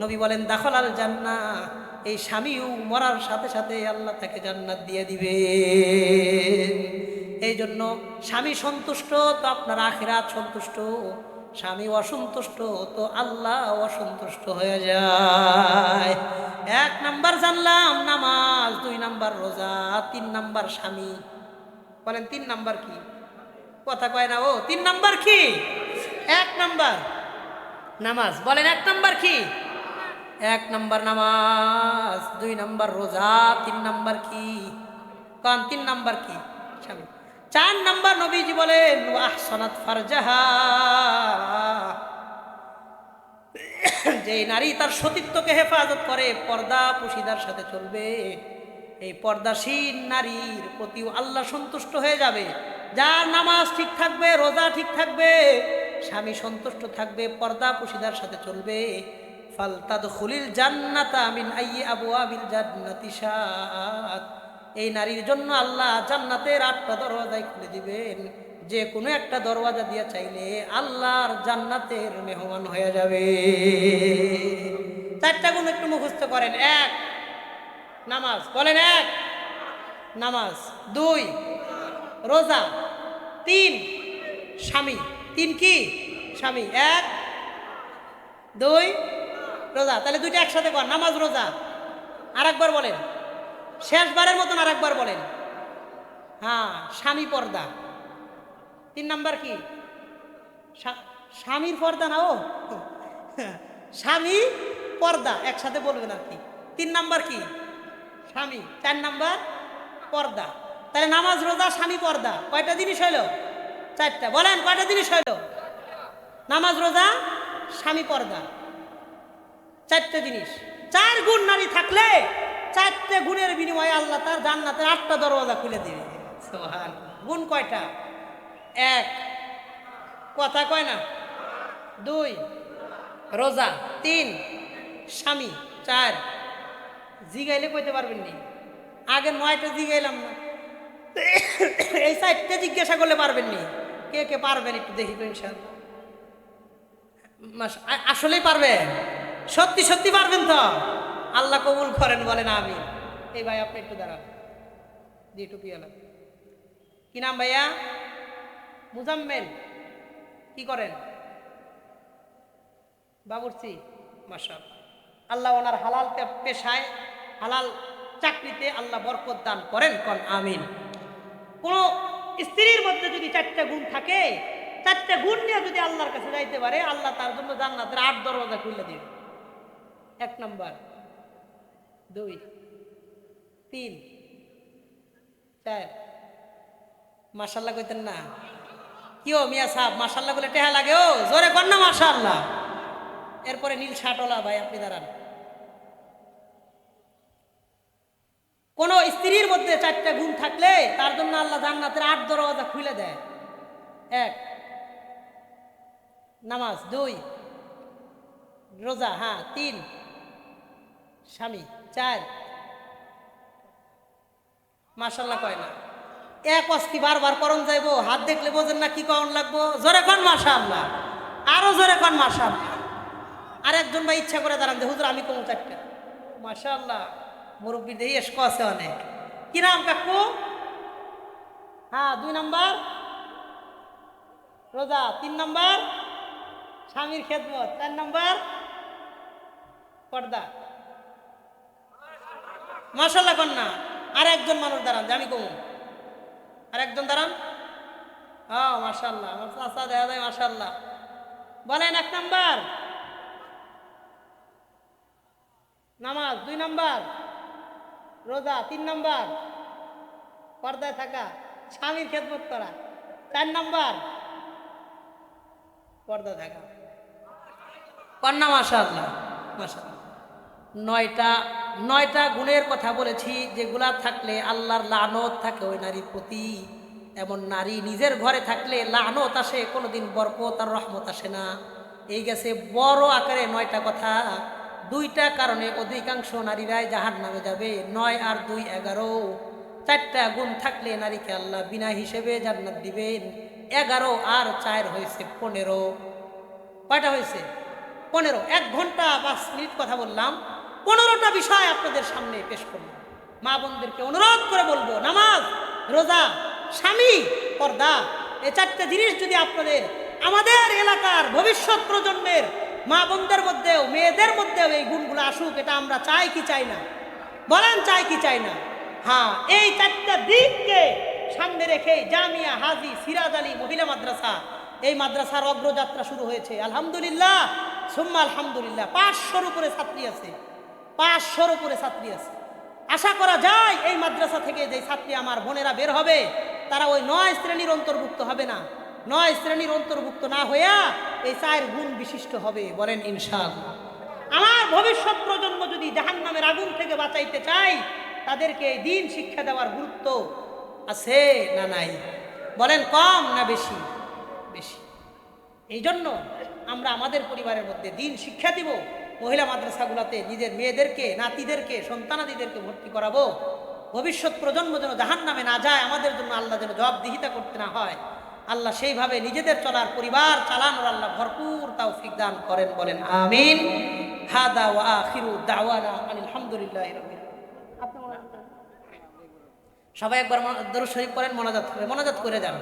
নবী বলেন দাখালাল জান্নাহ, এই স্বামীও মরার সাথে সাথে আল্লাহ তাকে জান্নাত দিয়ে দিবে। এই জন্য স্বামী সন্তুষ্ট তো আপনার আখিরাত সন্তুষ্ট, স্বামী অসন্তুষ্ট তো আল্লাহ অসন্তুষ্ট হয়ে যায়। 1 নাম্বার জানলাম নামাজ, 2 নাম্বার রোজা, 3 নাম্বার স্বামী। বলেন 3 নাম্বার কি? কথা কয় না ও। 3 নাম্বার কি? 1 নাম্বার নামাজ। বলেন 1 নাম্বার কি? 1 নাম্বার নামাজ, 2 নাম্বার রোজা, 3 নাম্বার কি? কারণ 3 নাম্বার কি? স্বামী। 4 নাম্বার নবীজি বলেন আহসানাত ফারজাহা, যে নারী তার সতীত্বকে হেফাজত করে, পর্দা পুশিদার সাথে চলবে, এই পর্দাশীল নারীর প্রতি আল্লাহ সন্তুষ্ট হয়ে যাবে। যার নামাজ ঠিক থাকবে, রোজা ঠিক থাকবে, স্বামী সন্তুষ্ট থাকবে, পর্দা পুশিদার সাথে চলবে, ফালতাদখুলিল জান্নাতা মিন আইয়ি আবওয়াবিল জান্নাতি শাআত, এই নারীর জন্য আল্লাহ জান্নাতের 8টা দরওয়াজাই খুলে দিবেন, যে কোনো একটা দরওয়াজা দিয়ে চাইলে আল্লাহর জান্নাতের মেহমান হয়ে যাবে। চারটা গুণ একটু মুখস্থ করেন। এক, নামাজ। বলেন এক, নামাজ। দুই, রোজা। তিন, স্বামী। তিন কি? স্বামী। এক, দুই, রোজা। তাহলে দুইটা একসাথে কর, নামাজ রোজা। আর একবার বলেন, শেষবারের মতন আর একবার বলেন। হ্যাঁ, স্বামী পর্দা। তিন নাম্বার কি? স্বামীর পর্দা না, ও স্বামী পর্দা একসাথে বলবেন আর কি। তিন নাম্বার কি? স্বামী। চার নাম্বার পর্দা। তাহলে নামাজ রোজা স্বামী পর্দা কয়টা জিনিস হইল? চারটা। বলেন কয়টা জিনিস হইল? নামাজ রোজা স্বামী পর্দা, চারটা জিনিস। চার গুণ নারী থাকলে চারটে গুণের বিনিময়ে আল্লাহ তার জান্নাতের 8টা দরওয়াজা খুলে দিবে। গুণ কয়টা? এক, কথা কয় না। দুই, রোজা। তিন, স্বামী। চার, জিগাইলে কইতে পারবেন নি, আগে 9টা জিগাইলাম না, এই 4টে জিজ্ঞাসা করলে পারবেন নি। কে কে পারবেন একটু দেখি তো ইনশাআল্লাহ। আসলেই পারবেন? সত্যি সত্যি পারবেন তো? আল্লাহ কবুল করেন, বলেন আমিন। এই ভাই আপনি একটু দাঁড়ান, জি টুপি আলাম। কি নাম ভাইয়া? মুজাম্মেল। কি করেন? বাবুর্চি। মাশাআল্লাহ। আল্লাহ ওনার হালাল পেশায়, হালাল চাকরিতে আল্লাহ বরকত দান করেন, কোন আমিন। কোন স্ত্রীর মধ্যে যদি 4টা গুণ থাকে, 4টা গুণ নিয়ে যদি আল্লাহর কাছে যাইতে পারে, আল্লাহ তার জন্য জান্নাতের 8 দরওয়াজা খুলে দিবে। এক নাম্বার, দুই, তিন, চার। মাশাআল্লাহ কইতেন না? কি ও মিয়া সাহেব, মাশাআল্লাহ বলে টেহা লাগে? ও জোরে কর না মাশাআল্লাহ। এরপরে নীল শার্টওয়ালা ভাই আপনি দাঁড়ান। কোন স্ত্রীর মধ্যে 4টা গুণ থাকলে তার জন্য আল্লাহ জান্নাতের 8 দরওয়াজা খুলে দেয়। এক, নামাজ। দুই, রোজা। হ্যাঁ। তিন, স্বামী। চার, মাশাআল্লাহ কয় না? এক অস্তি বারবার করণ যাইবো, হাত দেখলে বোঝেন না কি কখন লাগবো? জোরে কন মাশাআল্লাহ, আরো জোরে কন মাশাআল্লাহ। আর একজন ভাই ইচ্ছা করে দাঁড়ান, হুজুর আমি কম 4টা। মাশাআল্লাহ, মুরব্বী দেই এসকো আছে অনেক। কি নাম কাকু? হ্যাঁ। 2 নাম্বার রোজা। 3 নাম্বার স্বামীর খেদমত। 4 নাম্বার পর্দা। মাশাআল্লাহ কন না? আর একজন মানুষ দাঁড়ান, যে আমি কমু। আর একজন দাঁড়ান। হ্যাঁ মাশাআল্লাহ, আমার চাচা দেখা যায় মাশাআল্লাহ। বলেন 1 নাম্বার নামাজ। 2 নাম্বার রোজা। 3 নাম্বার পর্দায় থাকা, স্বামীর খেদমত করা। 4 নাম্বার পর্দা থাকা। কন্যা মাশাআল্লাহ, মাশাআল্লাহ। 9টা গুণের কথা বলেছি, যেগুলা থাকলে আল্লাহর লানত থাকে ওই নারীর প্রতি। এমন নারী নিজের ঘরে থাকলে লানত আসে, কোনোদিন বরকত আর রহমত আসে না। এই গেছে বড় আকারে 9টা কথা। 2টা কারণে অধিকাংশ নারীরাই জাহান্নামে যাবে। 9 আর 2 11। 4টা গুণ থাকলে নারীকে আল্লাহ বিনা হিসেবে জান্নাত দিবেন। 11 আর 4 হয়েছে 15। কয়টা হয়েছে? 15। 1 ঘন্টা 5 মিনিট কথা বললাম, 15টা বিষয় আপনাদের সামনে পেশ করলাম। মা বোনদেরকে অনুরোধ করে বলবো, নামাজ, রোজা, স্বামী, পর্দা, এই 4টা জিনিস যদি আপনাদের, আমাদের এলাকার ভবিষ্যৎ প্রজন্মের মা বোনদের মধ্যেও, মেয়েদের মধ্যেও এই গুণগুলো আসুক, এটা আমরা চাই কি চাই না? বলেন চাই কি চাই না? হ্যাঁ। এই 4টা দিককে সামনে রেখে জামিয়া হাজি সিরাজ আলী মহিলা মাদ্রাসা, এই মাদ্রাসার অগ্রযাত্রা শুরু হয়েছে। আলহামদুলিল্লাহ, সুম্মা আলহামদুলিল্লাহ। 500-র উপরে ছাত্রী আছে, 500-র উপরে ছাত্রী আছে। আশা করা যায় এই মাদ্রাসা থেকে যে ছাত্রী আমার বোনেরা বের হবে, তারা ওই 9 শ্রেণীর অন্তর্ভুক্ত হবে না। 9 শ্রেণীর অন্তর্ভুক্ত না হইয়া এই 4 গুণ বিশিষ্ট হবে। বলেন ইনশাআল্লাহ। আমার ভবিষ্যৎ প্রজন্ম যদি জাহান্নামের আগুন থেকে বাঁচাইতে চাই, তাদেরকে এই দিন শিক্ষা দেওয়ার গুরুত্ব আছে না নাই? বলেন কম না বেশি? বেশি। এই জন্য আমরা আমাদের পরিবারের মধ্যে দিন শিক্ষা দিব। মহিলা মাদ্রাসাগুলোতে নিজের মেয়েদেরকে, নাতিদেরকে, সন্তানাদিদেরকে ভর্তি করাবো। ভবিষ্যৎ প্রজন্ম যেন জাহান্নামে না যায়, আমাদের জন্য আল্লাহ যেন জবাবদিহিতা করতে না হয়। আল্লাহ সেইভাবে নিজেদের চলার, পরিবার চালানোর আল্লাহ ভরপুর তৌফিক দান করেন। বলেন আমিন। হাদা ওয়া আখিরু দাওয়ানা আলহামদুলিল্লাহি রাব্বিল আলামিন। সবাই একবার দরুদ শরীফ পড়েন, মোনাজাত করে যান।